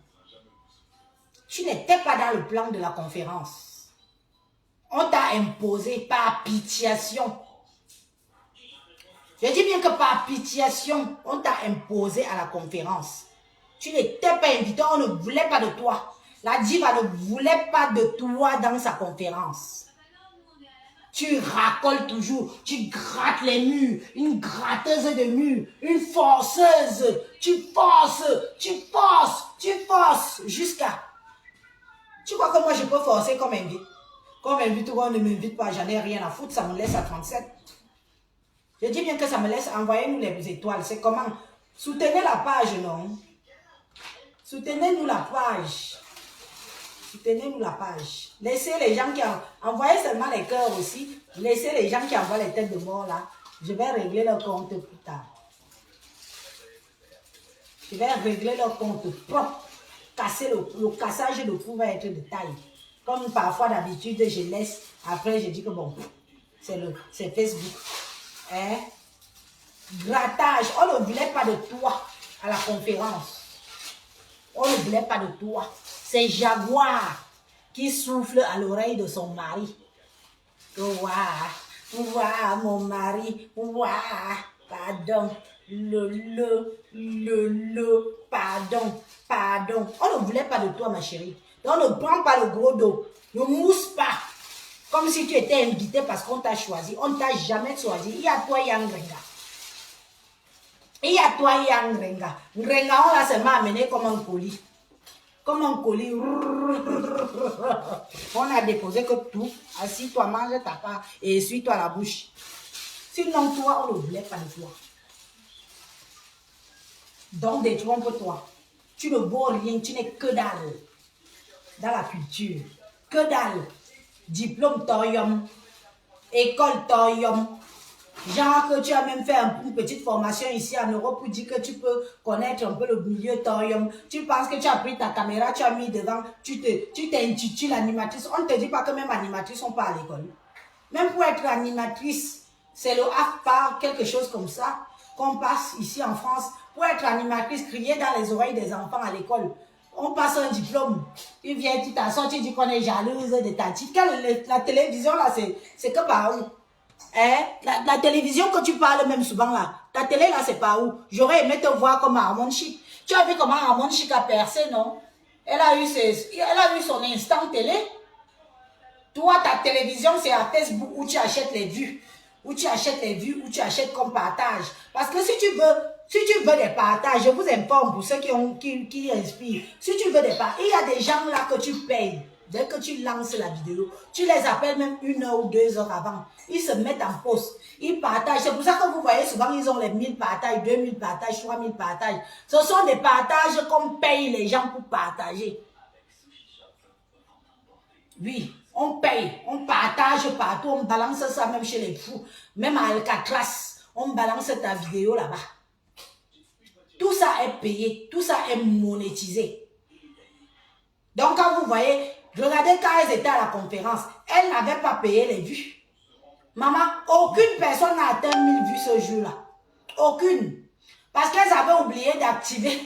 Tu n'étais pas dans le plan de la conférence. On t'a imposé par pitiation. Je dis bien que par pitiation, on t'a imposé à la conférence. Tu n'étais pas invité, on ne voulait pas de toi. La diva ne voulait pas de toi dans sa conférence. Tu racoles toujours, tu grattes les murs, une gratteuse de murs, une forceuse. Tu forces jusqu'à... Tu crois que moi je peux forcer comme invite? Comme invite ou on ne m'invite pas, j'en ai rien à foutre, ça me laisse à 37. Je dis bien que ça me laisse, envoyez-nous les étoiles, c'est comment? Soutenez la page, non? Soutenez-nous la page. Soutenez-nous la page. Laissez les gens qui envoyez seulement les cœurs aussi. Laissez les gens qui envoient les têtes de mort là. Je vais régler leur compte plus tard. Je vais régler leur compte propre. Casser le cassage de fou va être de taille. Comme parfois d'habitude, je laisse. Après, je dis que bon, c'est Facebook. Hein? Grattage. On ne voulait pas de toi à la conférence. On ne voulait pas de toi. C'est Jaguar qui souffle à l'oreille de son mari. Ouah, mon mari. Ouah, pardon. Pardon. On ne voulait pas de toi, ma chérie. Donc, ne prends pas le gros dos. Ne mousse pas. Comme si tu étais invité parce qu'on t'a choisi. On ne t'a jamais choisi. Il y a toi, Yang Renga. Il y a toi, Yang Renga. Renga, on l'a seulement amené comme un colis. Comme un colis. On a déposé que tout. Assis-toi, mange ta part et essuie-toi la bouche. Sinon, toi, on ne voulait pas de toi. Donc, détrompe-toi. Tu ne vaux rien, tu n'es que dalle. Dans la culture. Que dalle. Diplôme Torium. École Torium. Genre que tu as même fait une petite formation ici en Europe pour dire que tu peux connaître un peu le milieu Torium. Tu penses que tu as pris ta caméra, tu as mis devant, tu t'intitules animatrice. On ne te dit pas que même animatrice, on part à l'école. Même pour être animatrice, c'est le AFPA, quelque chose comme ça, qu'on passe ici en France. Pour être animatrice, crier dans les oreilles des enfants à l'école. On passe un diplôme. Tu viens, tu t'assois, tu dis qu'on est jalouse de ta petite. La télévision, là, c'est que par où? Hein? La télévision que tu parles même souvent, là. Ta télé, là, c'est par où? J'aurais aimé te voir comme Armand Chic. Tu as vu comment Armand Chic a percé, non? Elle a eu son instant télé. Toi, ta télévision, c'est à Facebook où tu achètes les vues. Où tu achètes les vues, où tu achètes comme partage. Parce que si tu veux des partages, je vous informe pour ceux qui inspirent. Si tu veux des partages, il y a des gens là que tu payes. Dès que tu lances la vidéo, tu les appelles même 1 heure ou 2 heures avant. Ils se mettent en pause. Ils partagent. C'est pour ça que vous voyez souvent, ils ont les 1000 partages, 2000 partages, 3000 partages. Ce sont des partages qu'on paye les gens pour partager. Oui, on paye, on partage partout, on balance ça même chez les fous. Même à Alcatraz, on balance ta vidéo là-bas. Tout ça est payé, tout ça est monétisé. Donc quand vous voyez, regardez quand elles étaient à la conférence, elles n'avaient pas payé les vues. Maman, aucune personne n'a atteint 1000 vues ce jour-là. Aucune. Parce qu'elles avaient oublié d'activer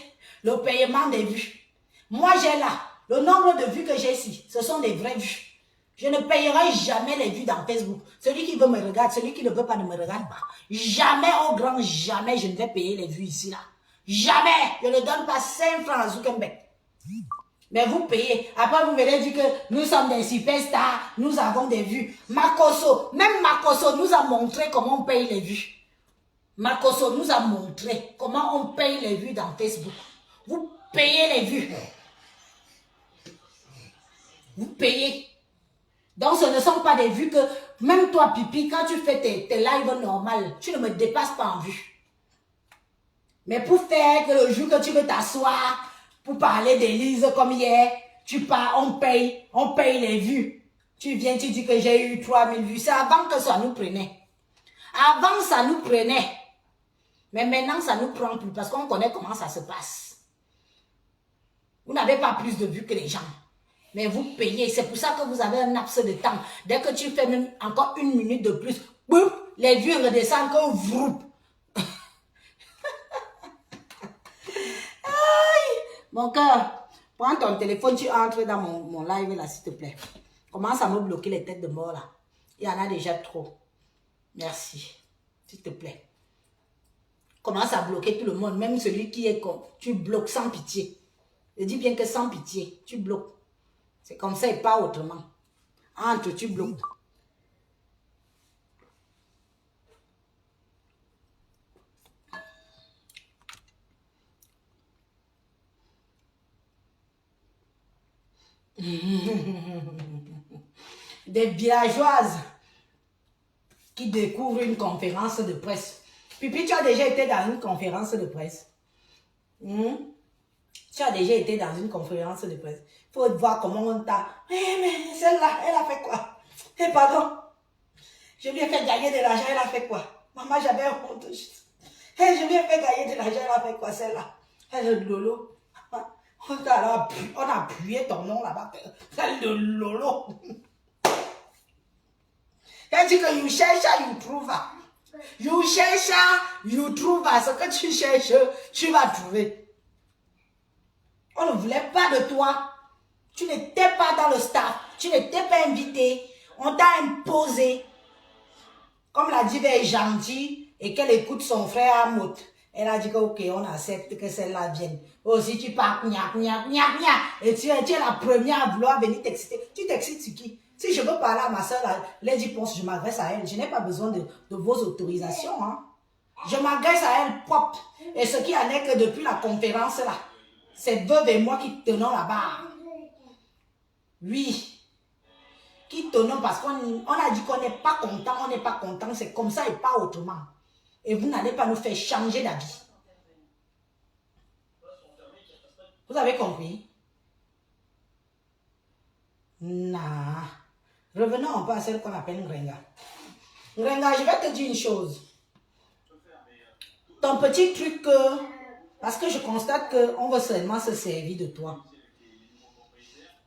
le paiement des vues. Moi, j'ai là, le nombre de vues que j'ai ici, ce sont des vraies vues. Je ne payerai jamais les vues dans Facebook. Celui qui veut me regarder, celui qui ne veut pas ne me regarde pas. Jamais, au grand jamais, je ne vais payer les vues ici, là. Jamais. Je ne donne pas 5 francs à Zuckerberg. Mais vous payez. Après, vous verrez dire que nous sommes des superstars, nous avons des vues. Makoso, même Makoso nous a montré comment on paye les vues. Makoso nous a montré comment on paye les vues dans Facebook. Vous payez les vues. Vous payez. Donc, ce ne sont pas des vues que, même toi, Pipi, quand tu fais tes lives normales, tu ne me dépasses pas en vue. Mais pour faire que le jour que tu veux t'asseoir, pour parler d'Élise comme hier, tu pars, on paye les vues. Tu viens, tu dis que j'ai eu 3000 vues. C'est avant que ça nous prenait. Avant, ça nous prenait. Mais maintenant, ça nous prend plus parce qu'on connaît comment ça se passe. Vous n'avez pas plus de vues que les gens. Mais vous payez. C'est pour ça que vous avez un laps de temps. Dès que tu fais même encore 1 minute de plus, boum, les vues redescendent comme vous. Mon cœur, prends ton téléphone, tu entres dans mon live là, s'il te plaît. Commence à me bloquer les têtes de mort là. Il y en a déjà trop. Merci. S'il te plaît. Commence à bloquer tout le monde, même celui qui est con. Tu bloques sans pitié. Je dis bien que sans pitié, tu bloques. C'est comme ça et pas autrement. Entre, tu bloques. Des villageoises qui découvrent une conférence de presse. Pipi, tu as déjà été dans une conférence de presse. Tu as déjà été dans une conférence de presse. Il faut voir comment on t'a... mais celle-là, elle a fait quoi? Pardon. Je lui ai fait gagner de l'argent, elle a fait quoi? Maman, j'avais honte. Je lui ai fait gagner de l'argent, elle a fait quoi celle-là? Elle est Lolo. On a appuyé ton nom là-bas. Elle est Lolo. Elle dit que you cherches, you trouves. You cherches, you trouves. Ce que tu cherches, tu vas trouver. On ne voulait pas de toi. Tu n'étais pas dans le staff. Tu n'étais pas invité. On t'a imposé. Comme la diva est gentille et qu'elle écoute son frère Amout. Elle a dit que ok, on accepte que celle-là vienne. Aussi, tu pars, et tu es la première à vouloir venir t'exciter. Tu t'excites sur qui? Si je veux parler à ma soeur, Lady Ponce, je m'adresse à elle. Je n'ai pas besoin de vos autorisations. Hein. Je m'adresse à elle propre. Et ce qui en est que depuis la conférence là, c'est Veuve et moi qui tenons la barre. Oui. Qui tenons parce qu'on a dit qu'on n'est pas content, on n'est pas content. C'est comme ça et pas autrement. Et vous n'allez pas nous faire changer d'avis. Vous avez compris? Non. Revenons un peu à celle qu'on appelle Ngrenga. Ngrenga, je vais te dire une chose. Ton petit truc, parce que je constate qu'on veut seulement se servir de toi.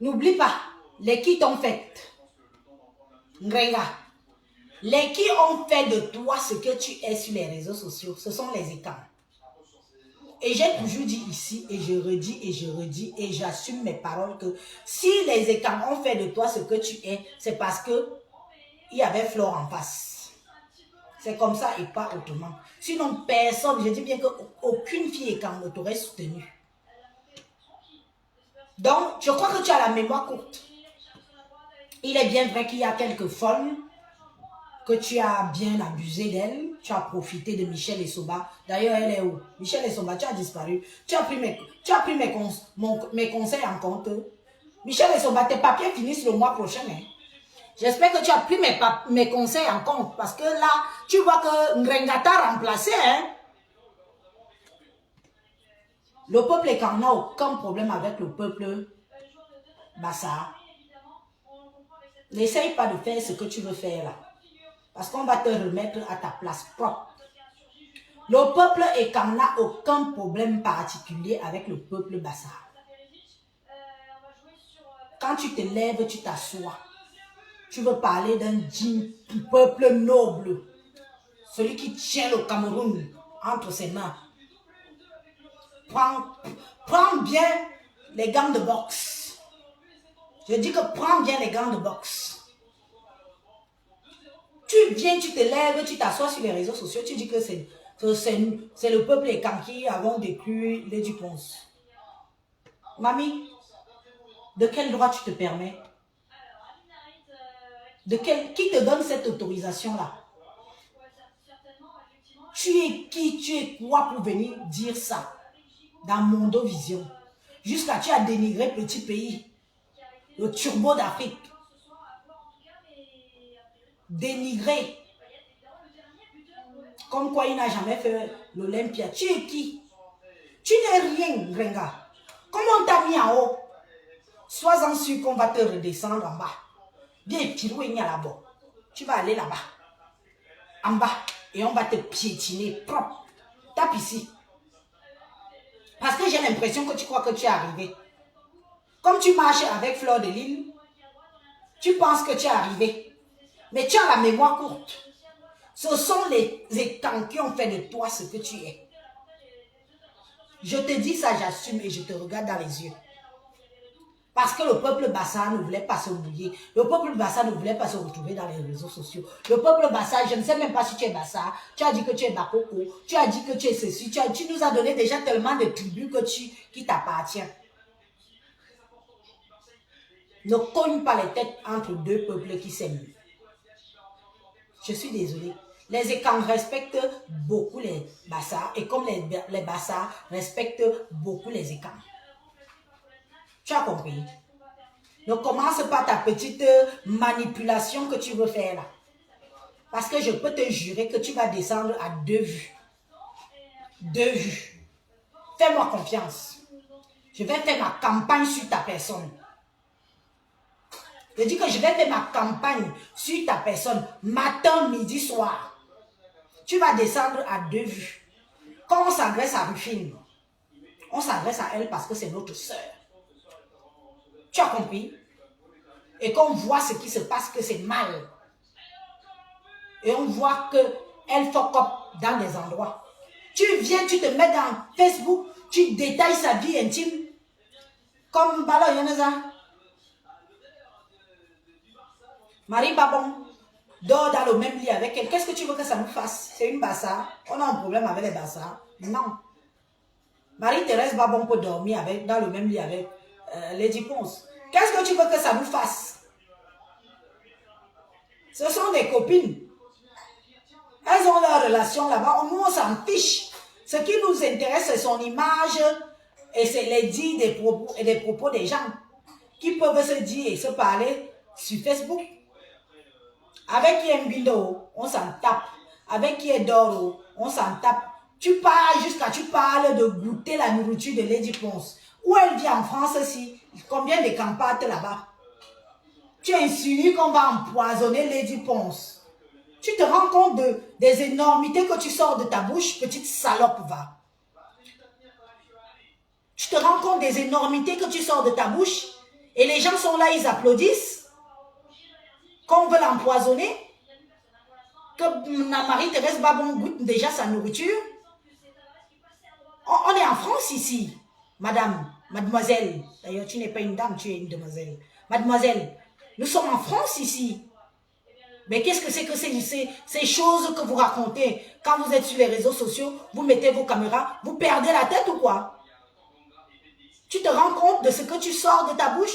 N'oublie pas, les qui t'ont fait. Ngrenga. Les qui ont fait de toi ce que tu es sur les réseaux sociaux, ce sont les écarts. Et j'ai toujours dit ici, et je redis, et j'assume mes paroles que si les écarts ont fait de toi ce que tu es, c'est parce que il y avait Flore en face. C'est comme ça et pas autrement. Sinon, personne, je dis bien qu'aucune fille écart ne t'aurait soutenu. Donc, je crois que tu as la mémoire courte. Il est bien vrai qu'il y a quelques folles que tu as bien abusé d'elle. Tu as profité de Michel Essoba. D'ailleurs, elle est où? Michel Essoba, tu as disparu. Tu as pris mes conseils en compte. Michel Essoba, tes papiers finissent le mois prochain. Hein? J'espère que tu as pris mes conseils en compte. Parce que là, tu vois que Ngrenga t'a remplacé. Hein? Le peuple Ekang n'a aucun problème avec le peuple Bassa. N'essaye pas de faire ce que tu veux faire là. Parce qu'on va te remettre à ta place propre. Le peuple Ekang n'a aucun problème particulier avec le peuple Bassa. Quand tu te lèves, tu t'assois. Tu veux parler d'un peuple noble. Celui qui tient le Cameroun entre ses mains. Prends bien les gants de boxe. Je dis que prends bien les gants de boxe. Tu viens, tu te lèves, tu t'assois sur les réseaux sociaux, tu dis que c'est le peuple Ekang qui avons détruit les Dupons. Mamie, de quel droit tu te permets? Qui te donne cette autorisation-là? Tu es qui, tu es quoi pour venir dire ça dans Mondovision? Jusqu'à tu as dénigré petit pays, le turbo d'Afrique. Dénigré. Comme quoi il n'a jamais fait l'Olympia. Tu es qui? Tu n'es rien, Grenga. Comme on t'a mis en haut, sois-en sûr qu'on va te redescendre en bas. Bien, là-bas. Tu vas aller là-bas. En bas. Et on va te piétiner propre. Tape ici. Parce que j'ai l'impression que tu crois que tu es arrivé. Comme tu marches avec Fleur de Lille, tu penses que tu es arrivé. Mais tu as la mémoire courte. Ce sont les Ekang qui ont fait de toi ce que tu es. Je te dis ça, j'assume et je te regarde dans les yeux. Parce que le peuple Bassa ne voulait pas se mouiller. Le peuple Bassa ne voulait pas se retrouver dans les réseaux sociaux. Le peuple Bassa, je ne sais même pas si tu es Bassa. Tu as dit que tu es Bakoko. Tu as dit que tu es ceci. Tu nous as donné déjà tellement de tribus qui t'appartiennent. Ne cogne pas les têtes entre deux peuples qui s'aiment. Je suis désolée. Les Ekang respectent beaucoup les Bassa. Et comme les Bassa respectent beaucoup les Ekang. Tu as compris? Ne commence pas ta petite manipulation que tu veux faire là. Parce que je peux te jurer que tu vas descendre à 2 vues. 2 vues. Fais-moi confiance. Je vais faire ma campagne sur ta personne. Je dis que je vais faire ma campagne sur ta personne. Matin, midi, soir. Tu vas descendre à 2 vues. Quand on s'adresse à Rufine, on s'adresse à elle parce que c'est notre sœur. Tu as compris? Et qu'on voit ce qui se passe, que c'est mal. Et on voit qu'elle fuck up dans des endroits. Tu viens, tu te mets dans Facebook, tu détailles sa vie intime. Comme Balo Yonaza. Marie Babon dort dans le même lit avec elle. Qu'est-ce que tu veux que ça nous fasse? C'est une Bassa. On a un problème avec les Bassa. Non. Marie-Thérèse Babon peut dormir dans le même lit avec Lady Ponce. Qu'est-ce que tu veux que ça nous fasse? Ce sont des copines. Elles ont leur relation là-bas. Nous, on s'en fiche. Ce qui nous intéresse, c'est son image et c'est les dits des propos des gens qui peuvent se dire et se parler sur Facebook. Avec qui est Mbindo, on s'en tape. Avec qui est Doro, on s'en tape. Tu parles jusqu'à tu parles de goûter la nourriture de Lady Ponce. Où elle vit en France aussi? Combien de campagnes là-bas? Tu insinues qu'on va empoisonner Lady Ponce. Tu te rends compte des énormités que tu sors de ta bouche, petite salope, va. Tu te rends compte des énormités que tu sors de ta bouche et les gens sont là, ils applaudissent. Qu'on veut l'empoisonner. Que Marie-Thérèse Babon goûte déjà sa nourriture. On est en France ici, mademoiselle. D'ailleurs, tu n'es pas une dame, tu es une demoiselle. Mademoiselle, nous sommes en France ici. Mais qu'est-ce que c'est que ces choses que vous racontez quand vous êtes sur les réseaux sociaux, vous mettez vos caméras, vous perdez la tête ou quoi? Tu te rends compte de ce que tu sors de ta bouche?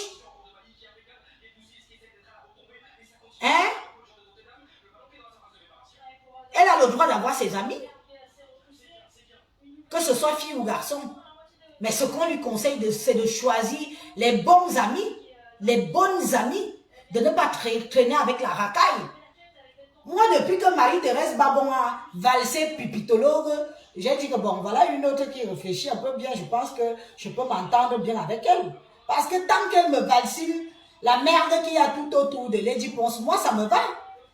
Hein? Elle a le droit d'avoir ses amis. Que ce soit fille ou garçon. Mais ce qu'on lui conseille, c'est de choisir les bons amis, les bonnes amies, de ne pas traîner avec la racaille. Moi, depuis que Marie-Thérèse Babon a valsé pipitologue, j'ai dit que bon, voilà une autre qui réfléchit un peu bien, je pense que je peux m'entendre bien avec elle. Parce que tant qu'elle me valsine la merde qu'il y a tout autour de Lady Ponce, moi, ça me va.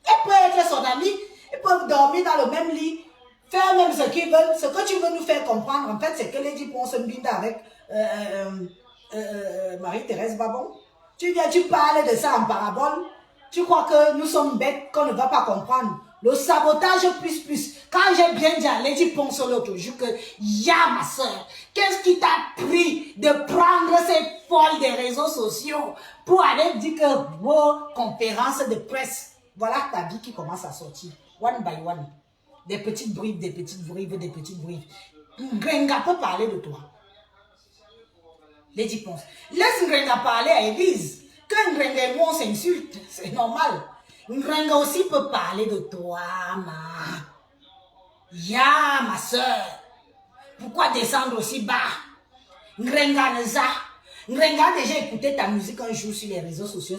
Elle peut être son amie, ils peuvent dormir dans le même lit, faire même ce qu'ils veulent. Ce que tu veux nous faire comprendre, en fait, c'est que Lady Ponce binda avec Marie-Thérèse Babon. Tu viens, tu parles de ça en parabole. Tu crois que nous sommes bêtes, qu'on ne va pas comprendre. Le sabotage plus. Quand j'ai bien dit à Lady Ponce l'autre jour que, ya ma soeur, qu'est-ce qui t'a pris de prendre ces folles des réseaux sociaux pour aller dire que vos conférences de presse, voilà ta vie qui commence à sortir, one by one. Des petites briefs. Ngrenga peut parler de toi. Lady Ponce. Laisse Ngrenga parler à Élise. Que Ngrenga et moi on s'insulte, c'est normal. Ngrenga aussi peut parler de toi, ma soeur. Pourquoi descendre aussi bas? Ngrenga a déjà écouté ta musique un jour sur les réseaux sociaux.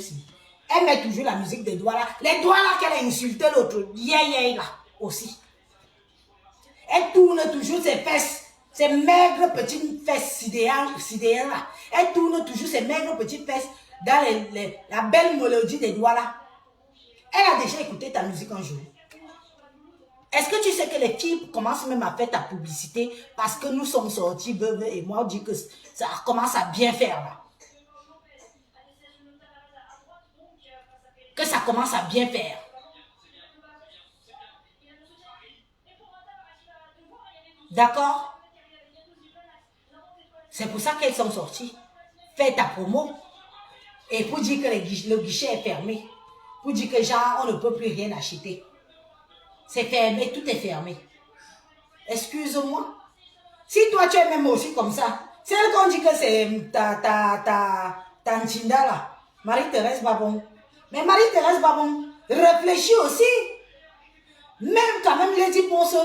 Elle met toujours la musique des doigts là. Les doigts là qu'elle a insulté l'autre. Là aussi. Elle tourne toujours ses fesses. Ces maigres petites fesses sidérales là. Elle tourne toujours ses maigres petites fesses dans la belle mélodie des doigts là. Elle a déjà écouté ta musique un jour. Est-ce que tu sais que les filles commencent même à faire ta publicité parce que nous sommes sortis, Beuve et moi, on dit que ça commence à bien faire là. Que ça commence à bien faire. D'accord? C'est pour ça qu'elles sont sorties. Fais ta promo. Et pour dire que le guichet est fermé. Pour dire que genre, on ne peut plus rien acheter. C'est fermé, tout est fermé. Excuse-moi. Si toi tu es même aussi comme ça, celle qu'on dit que c'est ta Nchinda là, Marie-Thérèse Babon. Mais Marie-Thérèse Babon réfléchit aussi. Même quand même Lady Ponce,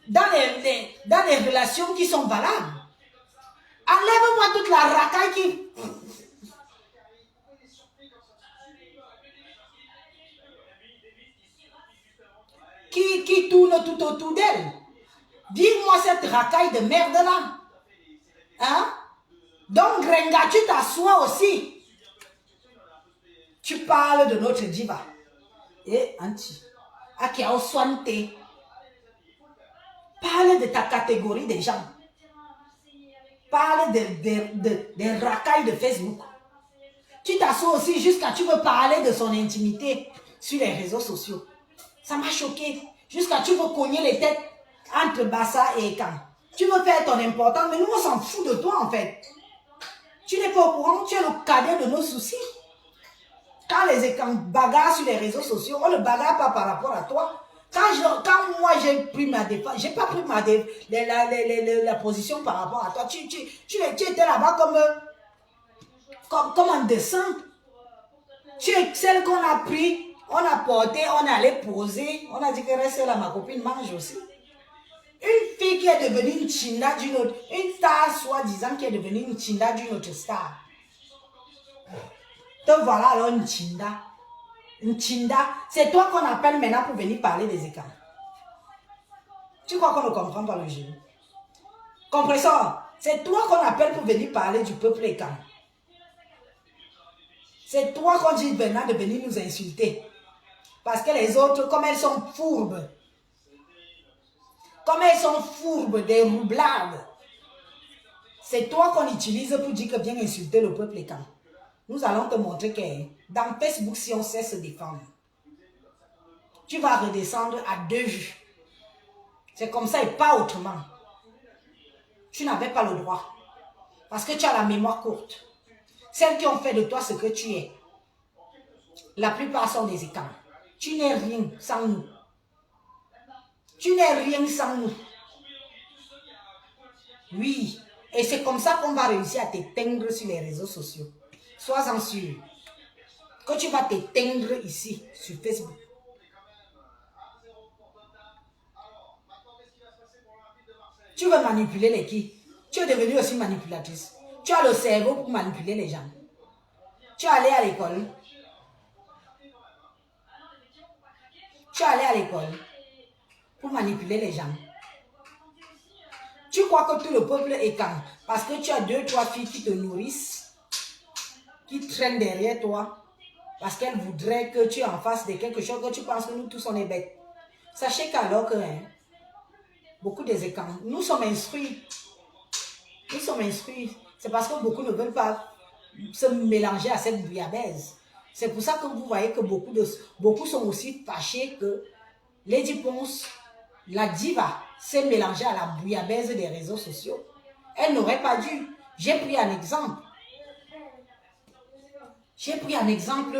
dans les relations qui sont valables. Enlève-moi toute la racaille qui tourne tout autour d'elle. Dis-moi cette racaille de merde là. Hein? Donc, Grenga, tu t'assois aussi. Tu parles de notre diva. Et Anti. Akia Oswante. Parle de ta catégorie des gens. Parle des racailles de Facebook. Tu t'assois aussi jusqu'à tu veux parler de son intimité sur les réseaux sociaux. Ça m'a choqué. Jusqu'à tu veux cogner les têtes entre Bassa et Ekan. Tu veux faire ton important, mais nous on s'en fout de toi en fait. Tu n'es pas au courant, tu es le cadet de nos soucis. Quand les Ekan bagarrent sur les réseaux sociaux, on ne bagarre pas par rapport à toi. Quand moi j'ai pris ma défense, j'ai pas pris la position par rapport à toi. Tu étais là-bas comme un dessin. Tu es celle qu'on a pris, on a porté, on est allé poser. On a dit que reste là, ma copine mange aussi. Une fille qui est devenue une chinda d'une autre, une star soi-disant qui est devenue une chinda d'une autre star. Te voilà alors une chinda. Une chinda, c'est toi qu'on appelle maintenant pour venir parler des écarts. Tu crois qu'on ne comprend pas le jeu? Compresseur, c'est toi qu'on appelle pour venir parler du peuple écart. C'est toi qu'on dit maintenant de venir nous insulter. Parce que les autres, comme elles sont fourbes, des roublardes, c'est toi qu'on utilise pour dire que viens insulter le peuple écart. Nous allons te montrer que dans Facebook, si on sait se défendre, tu vas redescendre à 2 vues. C'est comme ça et pas autrement. Tu n'avais pas le droit. Parce que tu as la mémoire courte. Celles qui ont fait de toi ce que tu es, la plupart sont des écarts. Tu n'es rien sans nous. Tu n'es rien sans nous. Oui. Et c'est comme ça qu'on va réussir à t'éteindre sur les réseaux sociaux. Sois-en sûr que tu vas t'éteindre ici, sur Facebook. Tu veux manipuler les qui? Tu es devenue aussi manipulatrice. Tu as le cerveau pour manipuler les gens. Tu es allé à l'école. Tu es allé à l'école pour manipuler les gens. Tu crois que tout le peuple est calme parce que tu as 2, 3 filles qui te nourrissent, qui traînent derrière toi, parce qu'elles voudraient que tu en fasses de quelque chose, que tu penses que nous tous on est bêtes. Sachez qu'alors que beaucoup des écrans, nous sommes instruits. Nous sommes instruits. C'est parce que beaucoup ne veulent pas se mélanger à cette bouillabaisse. C'est pour ça que vous voyez que beaucoup sont aussi fâchés que Lady Ponce, la diva, s'est mélangée à la bouillabaisse des réseaux sociaux. Elle n'aurait pas dû. J'ai pris un exemple. J'ai pris un exemple,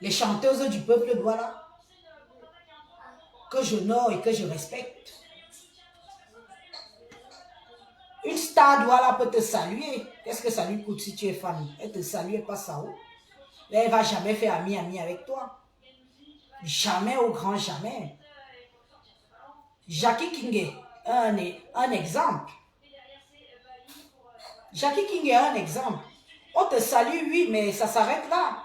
les chanteuses du peuple Douala, que j'honore et que je respecte. Une star Douala peut te saluer. Qu'est-ce que ça lui coûte si tu es fan? Elle te salue, elle passe à haut. Elle ne va jamais faire ami avec toi. Jamais au grand jamais. Jackie King est un exemple. Jackie King est un exemple. On te salue, oui, mais ça s'arrête là.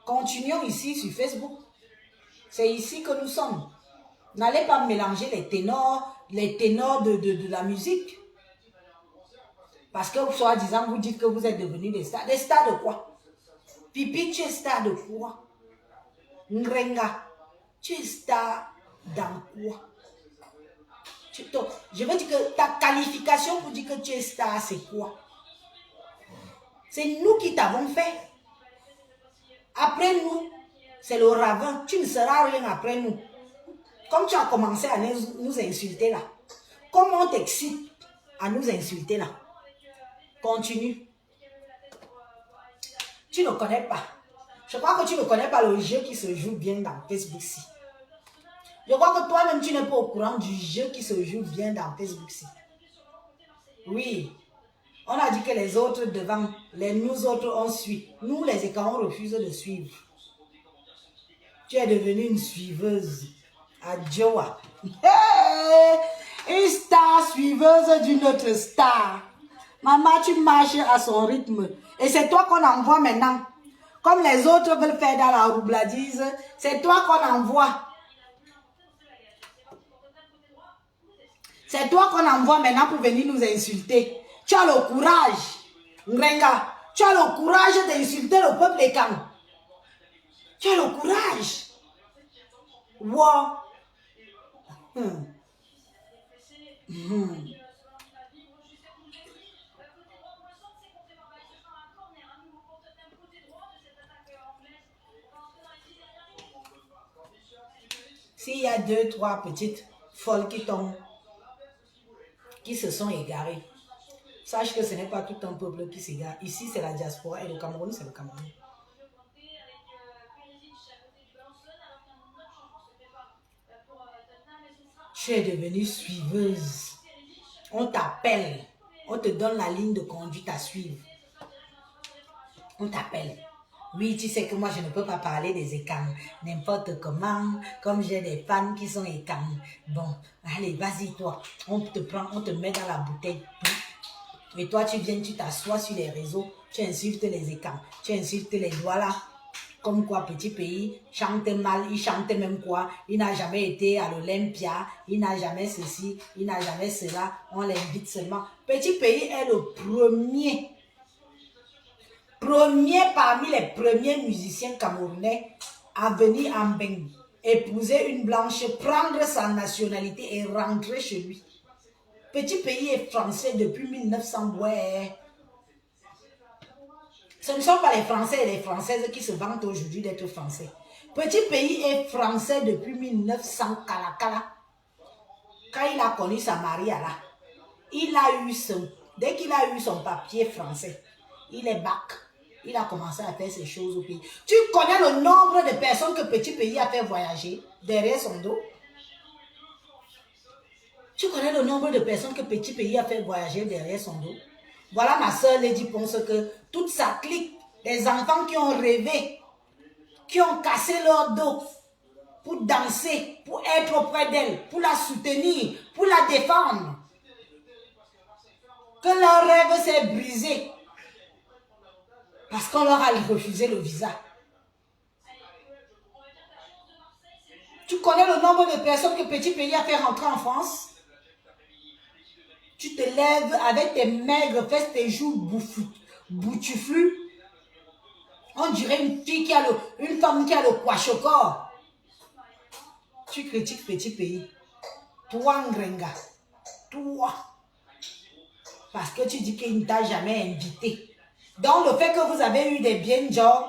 Continuons ici sur Facebook. C'est ici que nous sommes. N'allez pas mélanger les ténors de la musique. Parce que, soi-disant, vous dites que vous êtes devenus des stars. Des stars de quoi? Pipi, tu es star de quoi? Ngrenga, tu es star dans quoi? Je veux dire que ta qualification pour dire que tu es star, c'est quoi? C'est nous qui t'avons fait. Après nous, c'est le ravin. Tu ne seras rien après nous. Comme tu as commencé à nous insulter là. Comment on t'excite à nous insulter là? Continue. Tu ne connais pas. Je crois que tu ne connais pas le jeu qui se joue bien dans Facebook-ci. Je crois que toi-même, tu n'es pas au courant du jeu qui se joue bien dans Facebook-ci. Oui. On a dit que les autres devant, nous autres, on suit. Nous, les écarts, on refuse de suivre. Tu es devenue une suiveuse. Adjoa. Hey! Une star suiveuse d'une autre star. Maman, tu marches à son rythme. Et c'est toi qu'on envoie maintenant. Comme les autres veulent faire dans la roubladise, c'est toi qu'on envoie. C'est toi qu'on envoie maintenant pour venir nous insulter. Tu as le courage, Ngrenga, tu as le courage d'insulter le peuple écan. Tu as le courage. Wow. S'il y a 2, 3 petites folles qui tombent, qui se sont égarées, sache que ce n'est pas tout un peuple qui s'égare. Ici, c'est la diaspora et le Cameroun, c'est le Cameroun. Tu es devenue suiveuse. On t'appelle. On te donne la ligne de conduite à suivre. On t'appelle. Oui, tu sais que moi, je ne peux pas parler des écames. N'importe comment. Comme j'ai des fans qui sont écames. Bon, allez, vas-y, toi. On te prend, on te met dans la bouteille. Et toi, tu viens, tu t'assois sur les réseaux. Tu insultes les écames. Tu insultes les doigts là. Comme quoi, petit pays, chante mal, il chante même quoi. Il n'a jamais été à l'Olympia. Il n'a jamais ceci, il n'a jamais cela. On l'invite seulement. Petit pays est le premier parmi les premiers musiciens camerounais à venir en Beng, épouser une blanche, prendre sa nationalité et rentrer chez lui. Petit pays est français depuis 1900. Ouais. Ce ne sont pas les Français et les Françaises qui se vantent aujourd'hui d'être français. Petit pays est français depuis 1900. Quand il a connu sa Maria là, dès qu'il a eu son papier français, il est back. Il a commencé à faire ces choses au pays. Tu connais le nombre de personnes que petit pays a fait voyager derrière son dos? Tu connais le nombre de personnes que Petit Pays a fait voyager derrière son dos? Voilà ma soeur Lady Ponce que toute sa clique, les enfants qui ont rêvé, qui ont cassé leur dos pour danser, pour être auprès d'elle, pour la soutenir, pour la défendre. Que leur rêve s'est brisé parce qu'on leur a refusé le visa. Tu connais le nombre de personnes que Petit Pays a fait rentrer en France? Tu te lèves avec tes maigres fesses, tes joues boutuflues. On dirait une femme qui a le kwashokor. Tu critiques Petit Pays. Toi, Ngrenga. Toi. Parce que tu dis qu'il ne t'a jamais invité. Donc, le fait que vous avez eu des bien jobs,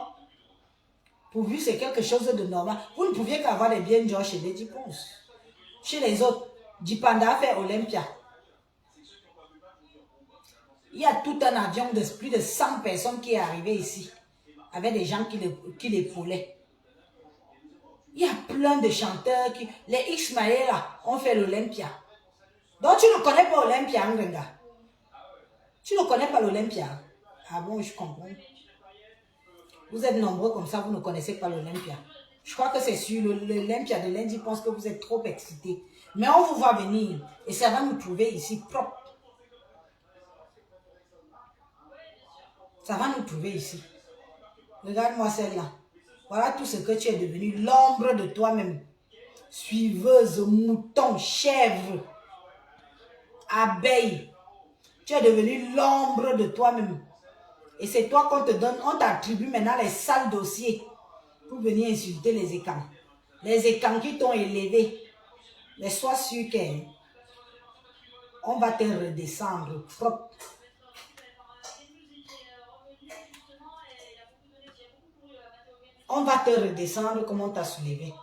pourvu c'est quelque chose de normal. Vous ne pouviez qu'avoir des bien jobs chez Lady Ponce. Chez les autres, Dipanda a fait Olympia. Il y a tout un avion de plus de 100 personnes qui est arrivé ici. Avec des gens qui l'épaulaient. Il y a plein de chanteurs qui... Les X-Maëla ont fait l'Olympia. Donc tu ne connais pas Olympia, Ngrenga. Tu ne connais pas l'Olympia. Ah bon, je comprends. Vous êtes nombreux comme ça, vous ne connaissez pas l'Olympia. Je crois que c'est sur l'Olympia de lundi, pense que vous êtes trop excités. Mais on vous voit venir et ça va nous trouver ici propre. Ça va nous trouver ici. Regarde-moi celle-là. Voilà tout ce que tu es devenu, l'ombre de toi-même. Suiveuse, mouton, chèvre, abeille. Tu es devenu l'ombre de toi-même. Et c'est toi qu'on te donne, on t'attribue maintenant les sales dossiers pour venir insulter les écans. Les écans qui t'ont élevé. Mais sois sûr qu'on va te redescendre propre. On va te redescendre comme on t'a soulevé.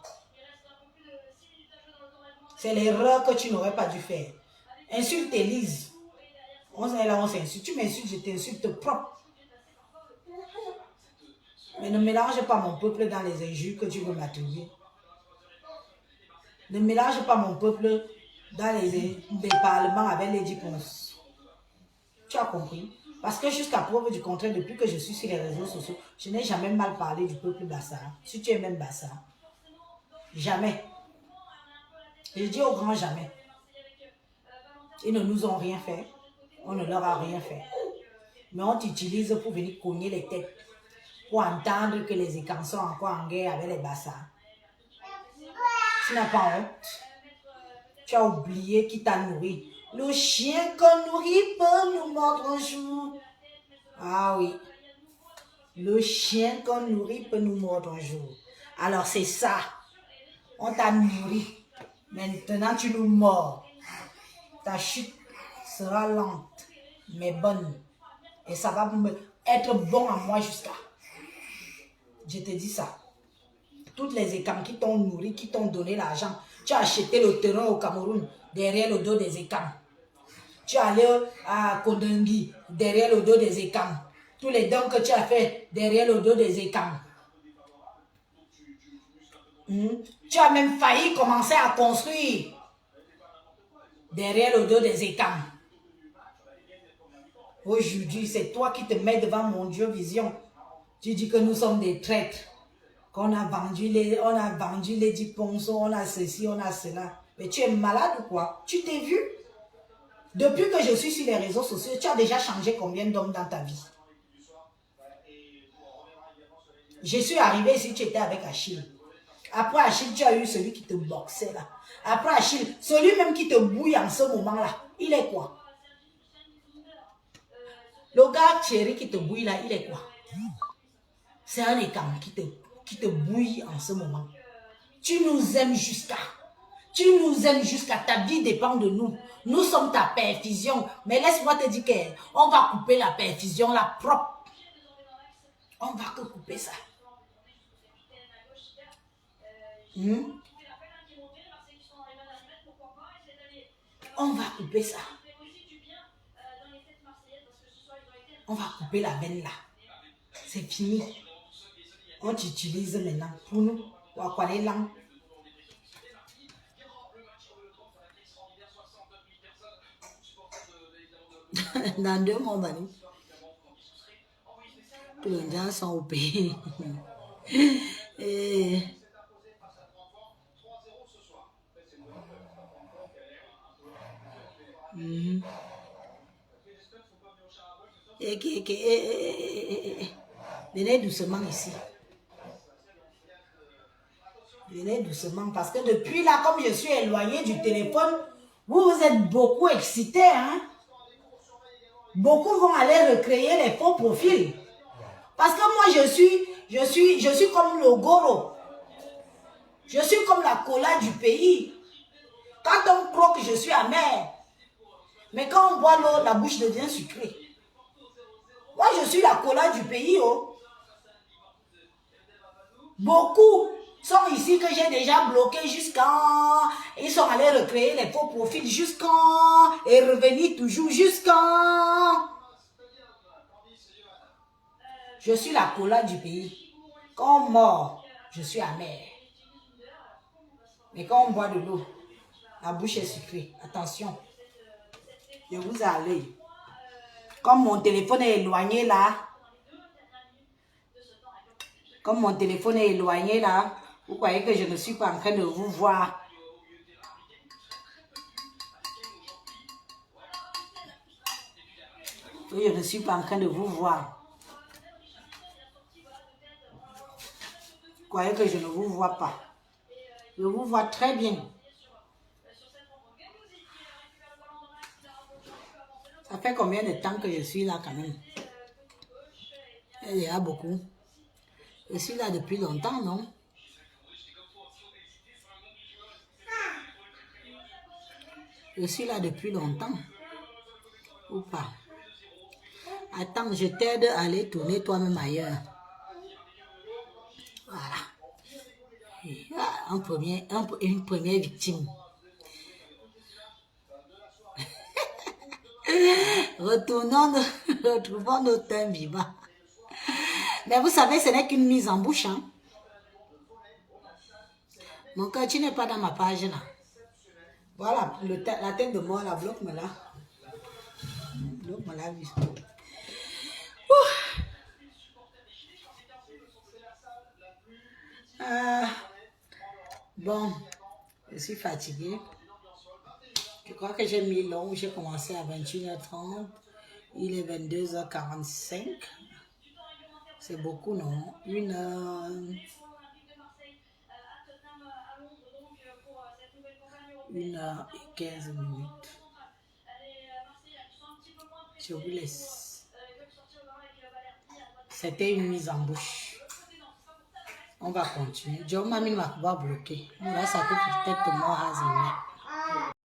C'est l'erreur que tu n'aurais pas dû faire. Insulte Élise. On s'insulte. Tu m'insultes, je t'insulte propre. Mais ne mélange pas mon peuple dans les injures que tu veux m'attribuer. Ne mélange pas mon peuple dans les parlements avec Lady Ponce. Tu as compris? Parce que jusqu'à preuve du contraire, depuis que je suis sur les réseaux sociaux, je n'ai jamais mal parlé du peuple Bassara. Si tu es même Bassara. Jamais. Je dis au grand jamais. Ils ne nous ont rien fait. On ne leur a rien fait. Mais on t'utilise pour venir cogner les têtes. Pour entendre que les écans sont encore en guerre avec les Bassara. Tu n'as pas honte. Tu as oublié qui t'a nourri. Le chien qu'on nourrit peut nous mordre un jour. Ah oui. Le chien qu'on nourrit peut nous mordre un jour. Alors c'est ça. On t'a nourri. Maintenant tu nous mords. Ta chute sera lente, mais bonne. Et ça va être bon à moi jusqu'à. Je te dis ça. Toutes les écans qui t'ont nourri, qui t'ont donné l'argent. Tu as acheté le terrain au Cameroun derrière le dos des écans. Tu es allé à Kodengui derrière le dos des écans. Tous les dons que tu as fait derrière le dos des écans. Tu as même failli commencer à construire derrière le dos des écans. Aujourd'hui, c'est toi qui te mets devant mon Dieu Vision. Tu dis que nous sommes des traîtres. Qu'on a vendu les Lady Ponce, on a ceci, on a cela. Mais tu es malade ou quoi? Tu t'es vu? Depuis que je suis sur les réseaux sociaux, tu as déjà changé combien d'hommes dans ta vie? Je suis arrivé ici, tu étais avec Achille. Après Achille, tu as eu celui qui te boxait là. Après Achille, celui même qui te bouille en ce moment-là, il est quoi? Le gars Thierry qui te bouille là, il est quoi? C'est un écran qui te bouille en ce moment. Tu nous aimes jusqu'à. Tu nous aimes jusqu'à. Ta vie dépend de nous. Nous sommes ta perfusion. Mais laisse-moi te dire qu'on va couper la perfusion là propre. On va que couper ça. On va couper ça. On va couper la veine là. C'est fini. On t'utilise maintenant pour nous. Dans 2 mois, Bani. Tous les gens sont au pays. Et... Venez doucement ici. Venez doucement parce que depuis là, comme je suis éloignée du téléphone, vous êtes beaucoup excités. Hein? Beaucoup vont aller recréer les faux profils. Parce que moi, je suis comme le goro. Je suis comme la cola du pays. Quand on croque, je suis amer. Mais quand on boit l'eau, la bouche devient sucrée. Moi, je suis la cola du pays. Oh. Beaucoup sont ici que j'ai déjà bloqué jusqu'à... Ils sont allés recréer les faux profils jusqu'à... Et revenir toujours jusqu'à... Je suis la cola du pays. Quand on mord, je suis amer. Mais quand on boit de l'eau, la bouche est sucrée. Attention. Je vous ai allé. Comme mon téléphone est éloigné là. Comme mon téléphone est éloigné là. Vous croyez que je ne suis pas en train de vous voir. Je ne suis pas en train de vous voir. Vous croyez que je ne vous vois pas. Je vous vois très bien. Ça fait combien de temps que je suis là quand même? Il y a beaucoup. Je suis là depuis longtemps, non? Je suis là depuis longtemps. Ou pas? Attends, je t'aide à aller tourner toi-même ailleurs. Voilà. Une première victime. Retrouvons nos thèmes vivants. Mais vous savez, ce n'est qu'une mise en bouche. Hein? Mon cœur, tu n'es pas dans ma page là. Voilà, la tête de mort, la bloque-moi là. Bloque-moi là, oui. Bon, je suis fatiguée. Je crois que j'ai mis long. J'ai commencé à 21h30. Il est 22h45. C'est beaucoup, non? 1h15 minutes. Je vous laisse. C'était une mise en bouche. On va continuer. John Mami va pouvoir bloquer. Là, ça peut peut-être moi raser.